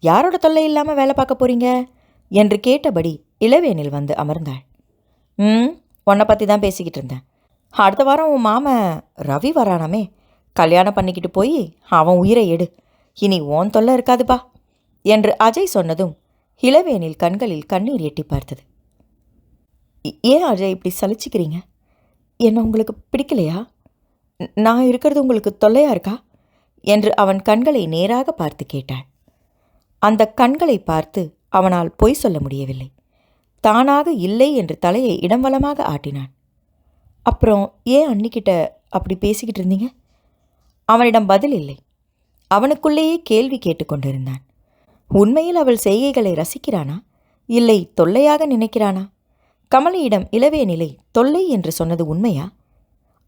யாரோட தொல்லை இல்லாமல் வேலை பார்க்க போறீங்க என்று கேட்டபடி இளவேனில் வந்து அமர்ந்தாள். உன்னை பற்றி தான் பேசிக்கிட்டு இருந்தேன். அடுத்த வாரம் உன் மாமன் ரவி வரானாமே, கல்யாணம் பண்ணிக்கிட்டு போய் அவன் உயிரை எடு. இனி ஓன் தொல்லை இருக்காதுப்பா என்று அஜய் சொன்னதும் இளவேனில் கண்களில் கண்ணீர் எட்டி பார்த்தது. ஏன் அஜய் இப்படி சலிச்சிக்கிறீங்க? என்ன உங்களுக்கு பிடிக்கலையா? நான் இருக்கிறது உங்களுக்கு தொல்லையா இருக்கா என்று அவன் கண்களை நேராக பார்த்து கேட்டாள். அந்த கண்களை பார்த்து அவனால் பொய் சொல்ல முடியவில்லை. தானாக இல்லை என்று தலையை இடம்வலமாக ஆட்டினான். அப்புறம் ஏன் அன்னிக்கிட்ட அப்படி பேசிக்கிட்டு இருந்தீங்க? அவனிடம் பதில் இல்லை. அவனுக்குள்ளேயே கேள்வி கேட்டுக்கொண்டிருந்தான். உண்மையில் அவள் செய்கைகளை ரசிக்கிறானா, இல்லை தொல்லையாக நினைக்கிறானா? கமலியிடம் இளவேனிலை தொல்லை என்று சொன்னது உண்மையா?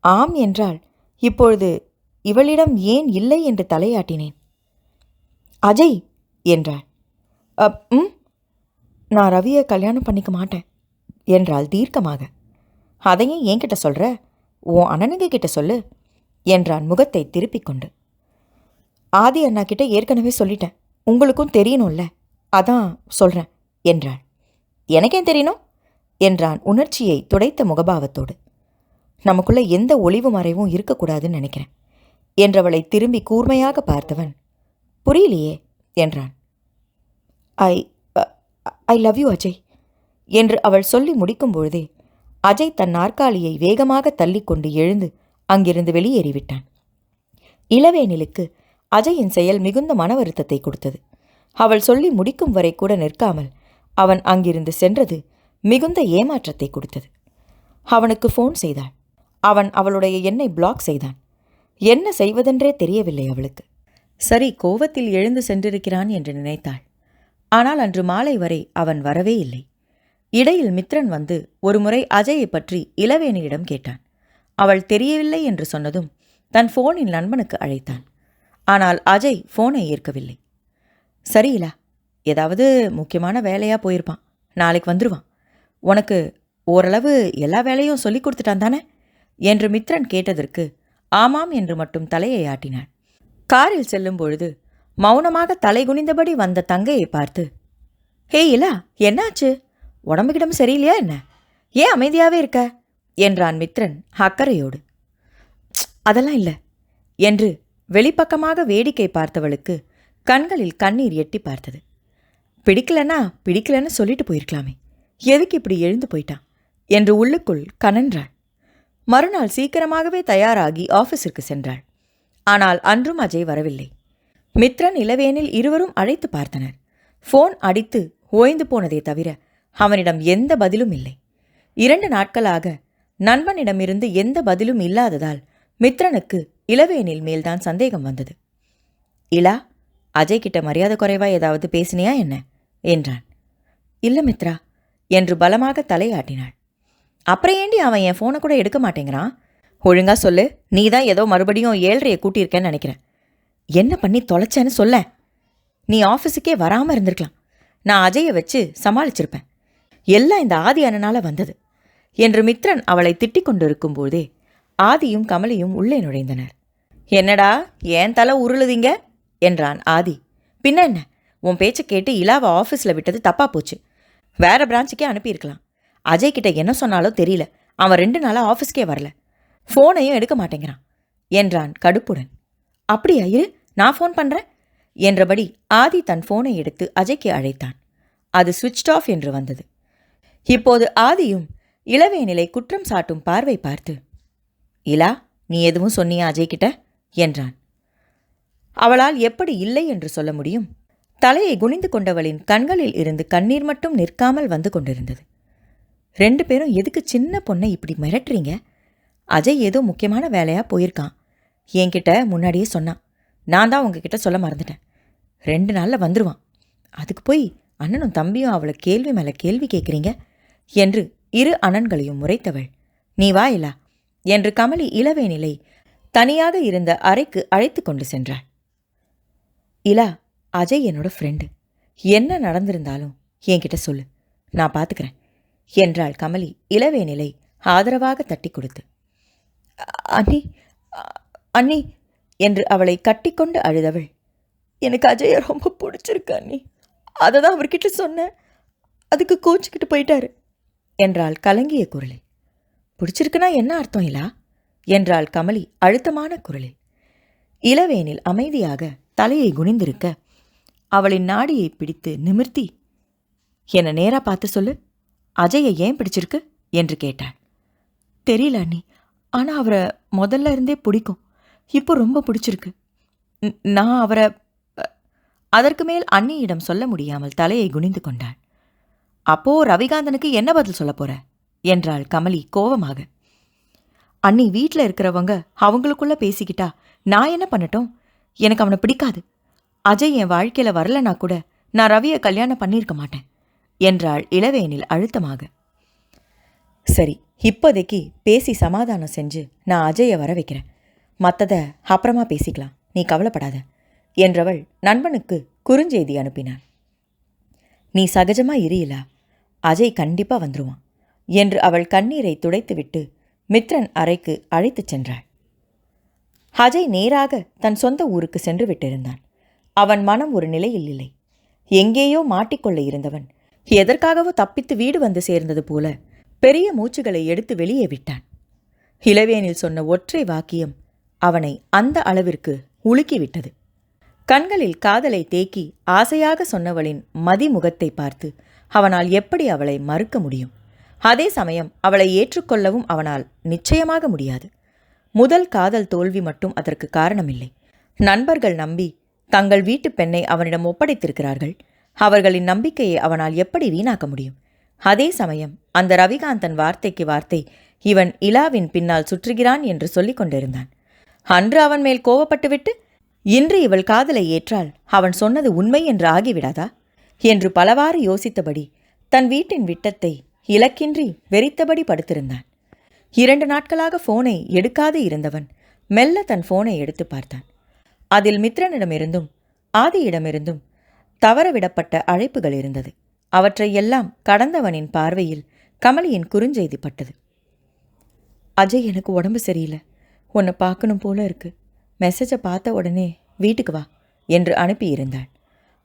ஆம் என்றால் இப்பொழுது இவளிடம் ஏன் இல்லை என்று தலையாட்டினேன்? அஜய் என்றாள். நான் ரவியை கல்யாணம் பண்ணிக்க மாட்டேன் என்றாள் தீர்க்கமாக. அதையும் என்கிட்ட சொல்கிற? உன் அண்ணனுங்க கிட்ட சொல்லு என்றான் முகத்தை திருப்பிக் கொண்டு. ஆதி அண்ணா கிட்ட ஏற்கனவே சொல்லிட்டேன், உங்களுக்கும் தெரியணும்ல, அதான் சொல்கிறேன் என்றாள். எனக்கேன் தெரியணும் என்றான் உணர்ச்சியை துடைத்த முகபாவத்தோடு. நமக்குள்ள எந்த ஒளிவு மறைவும் இருக்கக்கூடாதுன்னு நினைக்கிறேன் என்றவளை திரும்பி கூர்மையாக பார்த்தவன், புரியலையே என்றான். ஐ ஐ லவ் யூ அஜய் என்று அவள் சொல்லி முடிக்கும் பொழுதே அஜய் தன் நாற்காலியை வேகமாக தள்ளிக்கொண்டு எழுந்து அங்கிருந்து வெளியேறிவிட்டான். இளவேனிலுக்கு அஜயின் செயல் மிகுந்த மன வருத்தத்தை கொடுத்தது. அவள் சொல்லி முடிக்கும் வரை கூட நிற்காமல் அவன் அங்கிருந்து சென்றது மிகுந்த ஏமாற்றத்தை கொடுத்தது. அவனுக்கு ஃபோன் செய்தாள். அவன் அவளுடைய எண்ணை பிளாக் செய்தான். என்ன செய்வதென்றே தெரியவில்லை அவளுக்கு. சரி, கோவத்தில் எழுந்து சென்றிருக்கிறான் என்று நினைத்தாள். ஆனால் அன்று மாலை வரை அவன் வரவே இல்லை. இடையில் மித்ரன் வந்து ஒருமுறை அஜயை பற்றி இளவேனியிடம் கேட்டான். அவள் தெரியவில்லை என்று சொன்னதும் தன் ஃபோனில் நண்பனுக்கு அழைத்தான். ஆனால் அஜய் ஃபோனை ஏற்கவில்லை. சரியில்லா, ஏதாவது முக்கியமான வேலையாக போயிருப்பான், நாளைக்கு வந்துடுவான். உனக்கு ஓரளவு எல்லா வேலையும் சொல்லி கொடுத்துட்டான் தானே என்று மித்ரன் கேட்டதற்கு ஆமாம் என்று மட்டும் தலையை ஆட்டினான். காரில் செல்லும் பொழுது மௌனமாக தலை குனிந்தபடி வந்த தங்கையை பார்த்து, ஹே இலா, என்னாச்சு? உடம்புக்கிடம் சரியில்லையா என்ன? ஏன் அமைதியாகவே இருக்க என்றான் மித்ரன் அக்கறையோடு. அதெல்லாம் இல்லை என்று வெளிப்பக்கமாக வேடிக்கை பார்த்தவளுக்கு கண்களில் கண்ணீர் எட்டி பார்த்தது. பிடிக்கலன்னு சொல்லிட்டு போயிருக்கலாமே, எதுக்கு இப்படி எழுந்து போயிட்டான் என்று உள்ளுக்குள் கனன்றாள். மறுநாள் சீக்கிரமாகவே தயாராகி ஆஃபீஸிற்கு சென்றாள். ஆனால் அன்றும் அஜய் வரவில்லை. மித்ரன் இளவேனில் இருவரும் அழைத்து பார்த்தனர். ஃபோன் அடித்து ஓய்ந்து போனதே தவிர அவனிடம் எந்த பதிலும் இல்லை. 2 நாட்களாக நண்பனிடமிருந்து எந்த பதிலும் இல்லாததால் மித்ரனுக்கு இளவேனில் மேல்தான் சந்தேகம் வந்தது. இலா, அஜய் கிட்ட மரியாதை குறைவா ஏதாவது பேசினியா என்ன என்றான். இல்லை மித்ரா என்று பலமாக தலையாட்டினாள். அப்புறம் ஏண்டி அவன் என் ஃபோனை கூட எடுக்க மாட்டேங்கிறான்? ஒழுங்கா சொல்லு, நீ தான் ஏதோ மறுபடியும் 7:30 கூட்டியிருக்கேன்னு நினைக்கிறேன். என்ன பண்ணி தொலைச்சேன்னு சொல்ல. நீ ஆஃபீஸுக்கே வராமல் இருந்திருக்கலாம். நான் அஜயை வச்சு சமாளிச்சிருப்பேன். எல்லாம் இந்த ஆதி அண்ணனால் வந்தது என்று மித்ரன் அவளை திட்டிக் கொண்டிருக்கும் போதே ஆதியும் கமலியும் உள்ளே நுழைந்தனர். என்னடா ஏன் தலை உருளுதீங்க என்றான் ஆதி. பின்ன என்ன, உன் பேச்சை கேட்டு இலாவை ஆஃபீஸில் விட்டது தப்பா போச்சு. வேற பிரான்ச்சுக்கே அனுப்பியிருக்கலாம். அஜய் கிட்ட என்ன சொன்னாலும் தெரியல, அவன் 2 நாளாக ஆஃபீஸ்க்கே வரல, ஃபோனையும் எடுக்க மாட்டேங்கிறான் என்றான் கடுப்புடன். அப்படியா, இரு நான் ஃபோன் பண்ணுறேன் என்றபடி ஆதி தன் ஃபோனை எடுத்து அஜய்க்கு அழைத்தான். அது சுவிட்ச் ஆஃப் என்று வந்தது. இப்போது ஆதியும் இளவேனிலை குற்றம் சாட்டும் பார்வை பார்த்து, இலா, நீ எதுவும் சொன்னியா அஜய் கிட்ட என்றான். அவளால் எப்படி இல்லை என்று சொல்ல முடியும்? தலையை குனிந்து கொண்டவளின் கண்களில் இருந்து கண்ணீர் மட்டும் நிற்காமல் வந்து கொண்டிருந்தது. 2 பேரும் எதுக்கு சின்ன பொண்ணை இப்படி மிரட்டுறீங்க? அஜய் ஏதோ முக்கியமான வேலையாக போயிருக்கான். என்கிட்ட முன்னாடியே சொன்னான். நான் தான் உங்ககிட்ட சொல்ல மறந்துட்டேன். 2 நாளில் வந்துடுவான். அதுக்கு போய் அண்ணனும் தம்பியும் அவளை கேள்வி மேலே கேள்வி கேட்குறீங்க என்று 2 அண்ணன்களையும் முறைத்தவள், நீ வா இலா என்று கமலி இளவேனிலை தனியாக இருந்த அறைக்கு அழைத்து கொண்டு சென்றாள். இலா, அஜய் என்னோட ஃப்ரெண்டு. என்ன நடந்திருந்தாலும் என்கிட்ட சொல்லு, நான் பார்த்துக்கிறேன் என்றாள் கமலி இளவேனிலை ஆதரவாக தட்டி கொடுத்து, அண்ணி அண்ணி என்று அவளை கட்டிக்கொண்டு அழுதவள், எனக்கு அஜயை ரொம்ப பிடிச்சிருக்கு அண்ணி, அதை தான் அவர்கிட்ட சொன்னேன், அதுக்கு கோச்சிக்கிட்டு போயிட்டாரு என்றாள் கலங்கிய குரலில். பிடிச்சிருக்குன்னா என்ன அர்த்தம் இல்லா என்றாள் கமலி அழுத்தமான குரலில். இளவேனில் அமைதியாக தலையை குனிந்திருக்க அவளின் நாடியை பிடித்து நிமிர்த்தி, என்னை நேரா பார்த்து சொல்லு, அஜயை ஏன் பிடிச்சிருக்கு என்று கேட்டாள். தெரியல அண்ணி, ஆனால் அவரை முதல்ல இருந்தே பிடிக்கும், இப்போ ரொம்ப பிடிச்சிருக்கு. நான் அவரை... அதற்கு மேல் அண்ணியிடம் சொல்ல முடியாமல் தலையை குனிந்து கொண்டாள். அப்போ ரவிகாந்தனுக்கு என்ன பதில் சொல்ல போற என்றாள் கமலி கோபமாக. அண்ணி, வீட்டில் இருக்கிறவங்க அவங்களுக்குள்ள பேசிக்கிட்டா நான் என்ன பண்ணட்டும்? எனக்கு அவனை பிடிக்காது. அஜய் என் வாழ்க்கையில் வரலனா கூட நான் ரவியை கல்யாணம் பண்ணியிருக்க மாட்டேன் என்றாள் இளவேனில் அழுத்தமாக. சரி, இப்போதைக்கு பேசி சமாதானம் செஞ்சு நான் அஜயை வர வைக்கிறேன், மற்றதை அப்புறமா பேசிக்கலாம், நீ கவலைப்படாத என்றவள் நண்பனுக்கு குறுஞ்செய்தி அனுப்பினான். நீ சகஜமா இரியலா, அஜய் கண்டிப்பா வந்துருவான் என்று அவள் கண்ணீரை துடைத்துவிட்டு மித்ரன் அறைக்கு அழைத்துச் சென்றாள். அஜய் நேராக தன் சொந்த ஊருக்கு சென்று விட்டிருந்தான். அவன் மனம் ஒரு நிலையில் இல்லை. எங்கேயோ மாட்டிக்கொள்ள இருந்தவன் எதற்காகவோ தப்பித்து வீடு வந்து சேர்ந்தது போல பெரிய மூச்சுகளை எடுத்து வெளியே விட்டான். இளவேனில் சொன்ன ஒற்றை வாக்கியம் அவனை அந்த அளவிற்கு உலுக்கிவிட்டது. கண்களில் காதலை தேக்கி ஆசையாக சொன்னவளின் மதிமுகத்தை பார்த்து அவனால் எப்படி அவளை மறுக்க முடியும்? அதே சமயம் அவளை ஏற்றுக்கொள்ளவும் அவனால் நிச்சயமாக முடியாது. முதல் காதல் தோல்வி மட்டும் அதற்கு காரணமில்லை. நண்பர்கள் நம்பி தங்கள் வீட்டு பெண்ணை அவனிடம் ஒப்படைத்திருக்கிறார்கள். அவர்களின் நம்பிக்கையை அவனால் எப்படி வீணாக்க முடியும்? அதே சமயம் அந்த ரவிகாந்தன் வார்த்தைக்கு வார்த்தை இவன் இலாவின் பின்னால் சுற்றுகிறான் என்று சொல்லிக் கொண்டிருந்தான். அன்று அவன் மேல் கோவப்பட்டுவிட்டு இன்று இவள் காதலை ஏற்றால் அவன் சொன்னது உண்மை என்று ஆகிவிடாதா என்று பலவாறு யோசித்தபடி தன் வீட்டின் விட்டத்தை இலக்கின்றி வெறித்தபடி படுத்திருந்தான். 2 நாட்களாக போனை எடுக்காது இருந்தவன் மெல்ல தன் போனை எடுத்து பார்த்தான். அதில் மித்ரனிடமிருந்தும் ஆதியிடமிருந்தும் தவறவிடப்பட்ட அழைப்புகள் இருந்தது. அவற்றையெல்லாம் கடந்தவனின் பார்வையில் கமலியின் குறுஞ்செய்தி பட்டது. அஜய், எனக்கு உடம்பு சரியில்லை, உன்னை பார்க்கணும் போல இருக்கு, மெசேஜை பார்த்த உடனே வீட்டுக்கு வா என்று அனுப்பியிருந்தாள்.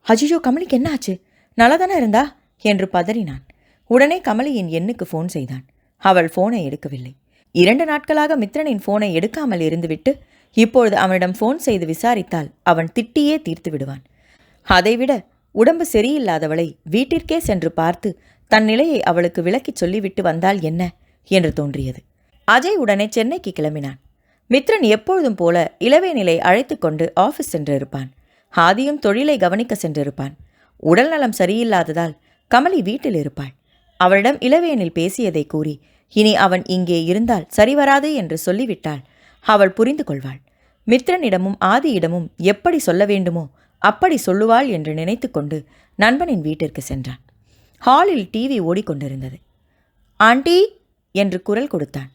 அஜியோ, கமலிக்கு என்ன ஆச்சு? நல்லாதானே இருந்தா என்று பதறினான். உடனே கமலியின் எண்ணுக்கு ஃபோன் செய்தான். அவள் ஃபோனை எடுக்கவில்லை. 2 நாட்களாக மித்ரனின் ஃபோனை எடுக்காமல் இருந்துவிட்டு இப்பொழுது அவனிடம் ஃபோன் செய்து விசாரித்தால் அவன் திட்டியே தீர்த்து விடுவான். அதைவிட உடம்பு சரியில்லாதவளை வீட்டிற்கே சென்று பார்த்து தன் நிலையை அவளுக்கு விளக்கிச் சொல்லிவிட்டு வந்தால் என்ன என்று தோன்றியது. அஜய் உடனே சென்னைக்கு கிளம்பினான். மித்ரன் எப்பொழுதும் போல இளவேனிலை அழைத்து கொண்டு ஆஃபீஸ் சென்றிருப்பான். ஆதியும் தொழிலை கவனிக்க சென்றிருப்பான். உடல்நலம் சரியில்லாததால் கமலி வீட்டில் இருப்பாள். அவளிடம் இளவேனில் பேசியதை கூறி இனி அவன் இங்கே இருந்தால் சரிவராது என்று சொல்லிவிட்டாள். அவள் புரிந்து கொள்வாள். மித்ரனிடமும் ஆதியிடமும் எப்படி சொல்ல வேண்டுமோ அப்படி சொல்லுவாள் என்று நினைத்து கொண்டு நண்பனின் வீட்டிற்கு சென்றான். ஹாலில் டிவி ஓடிக்கொண்டிருந்தது. ஆண்டி என்று குரல் கொடுத்தான்.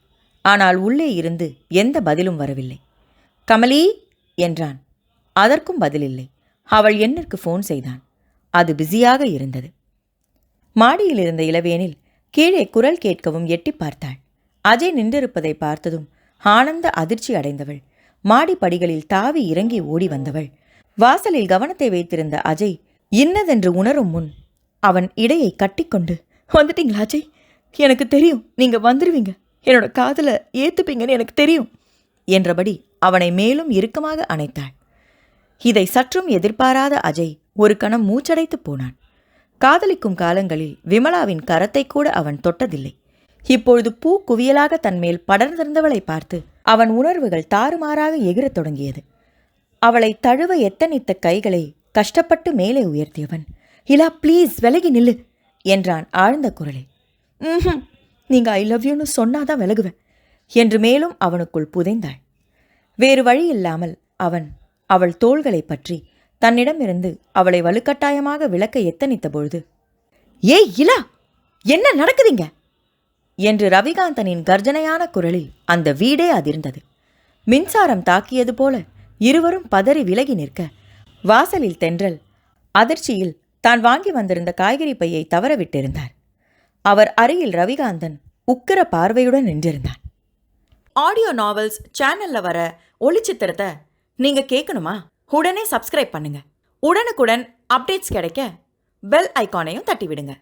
ஆனால் உள்ளே இருந்து எந்த பதிலும் வரவில்லை. கமலி என்றான். அதற்கும் பதிலில்லை. அவள் எண்ணிற்கு ஃபோன் செய்தான். அது பிஸியாக இருந்தது. மாடியில் இருந்த இளவேனில் கீழே குரல் கேட்கவும் எட்டி பார்த்தாள். அஜய் நின்றிருப்பதை பார்த்ததும் ஆனந்த அதிர்ச்சி அடைந்தவள் மாடி படிகளில் தாவி இறங்கி ஓடி வந்தவள் வாசலில் கவனத்தை வைத்திருந்த அஜய் இன்னதென்று உணரும் முன் அவன் இடையை கட்டிக்கொண்டு, வந்துட்டீங்களா அஜய்? எனக்கு தெரியும் நீங்க வந்துடுவீங்க, என்னோட காதலை ஏத்துப்பீங்கன்னு எனக்கு தெரியும் என்றபடி அவனை மேலும் இறுக்கமாக அணைத்தாள். இதை சற்றும் எதிர்பாராத அஜய் ஒரு கணம் மூச்சடைத்து போனான். காதலிக்கும் காலங்களில் விமலாவின் கரத்தை கூட அவன் தொட்டதில்லை. இப்பொழுது பூ குவியலாக தன்மேல் படர்ந்திருந்தவளை பார்த்து அவன் உணர்வுகள் தாறுமாறாக எகிரத் தொடங்கியது. அவளை தழுவ எத்தனித்த கைகளை கஷ்டப்பட்டு மேலே உயர்த்தியவன், இலா ப்ளீஸ் விலகி நில்லு என்றான் ஆழ்ந்த குரலில். நீங்க ஐ லவ் யூன்னு சொன்னாதான் விலகுவேன் என்று மேலும் அவனுக்குள் புதைந்தாள். வேறு வழி இல்லாமல் அவன் அவள் தோள்களை பற்றி தன்னிடமிருந்து அவளை வலுக்கட்டாயமாக விலக்க எத்தனித்த பொழுது, ஏய் இலா, என்ன நடக்குதுங்க என்று ரவிகாந்தனின் கர்ஜனையான குரலில் அந்த வீடே அதிர்ந்தது. மின்சாரம் தாக்கியது போல இருவரும் பதறி விலகி நிற்க வாசலில் தென்றல் அதிர்ச்சியில் தான் வாங்கி வந்திருந்த காய்கறி பையை தவறவிட்டிருந்தார். அவர் அருகில் ரவிகாந்தன் உக்கிர பார்வையுடன் நின்றிருந்தான். ஆடியோ நாவல்ஸ் சேனல்ல வர ஒளிச்சித்திரத்தை நீங்க கேட்கணுமா? உடனே சப்ஸ்கிரைப் பண்ணுங்க. உடனுக்குடன் அப்டேட்ஸ் கிடைக்க பெல் ஐகானையும் தட்டி விடுங்க.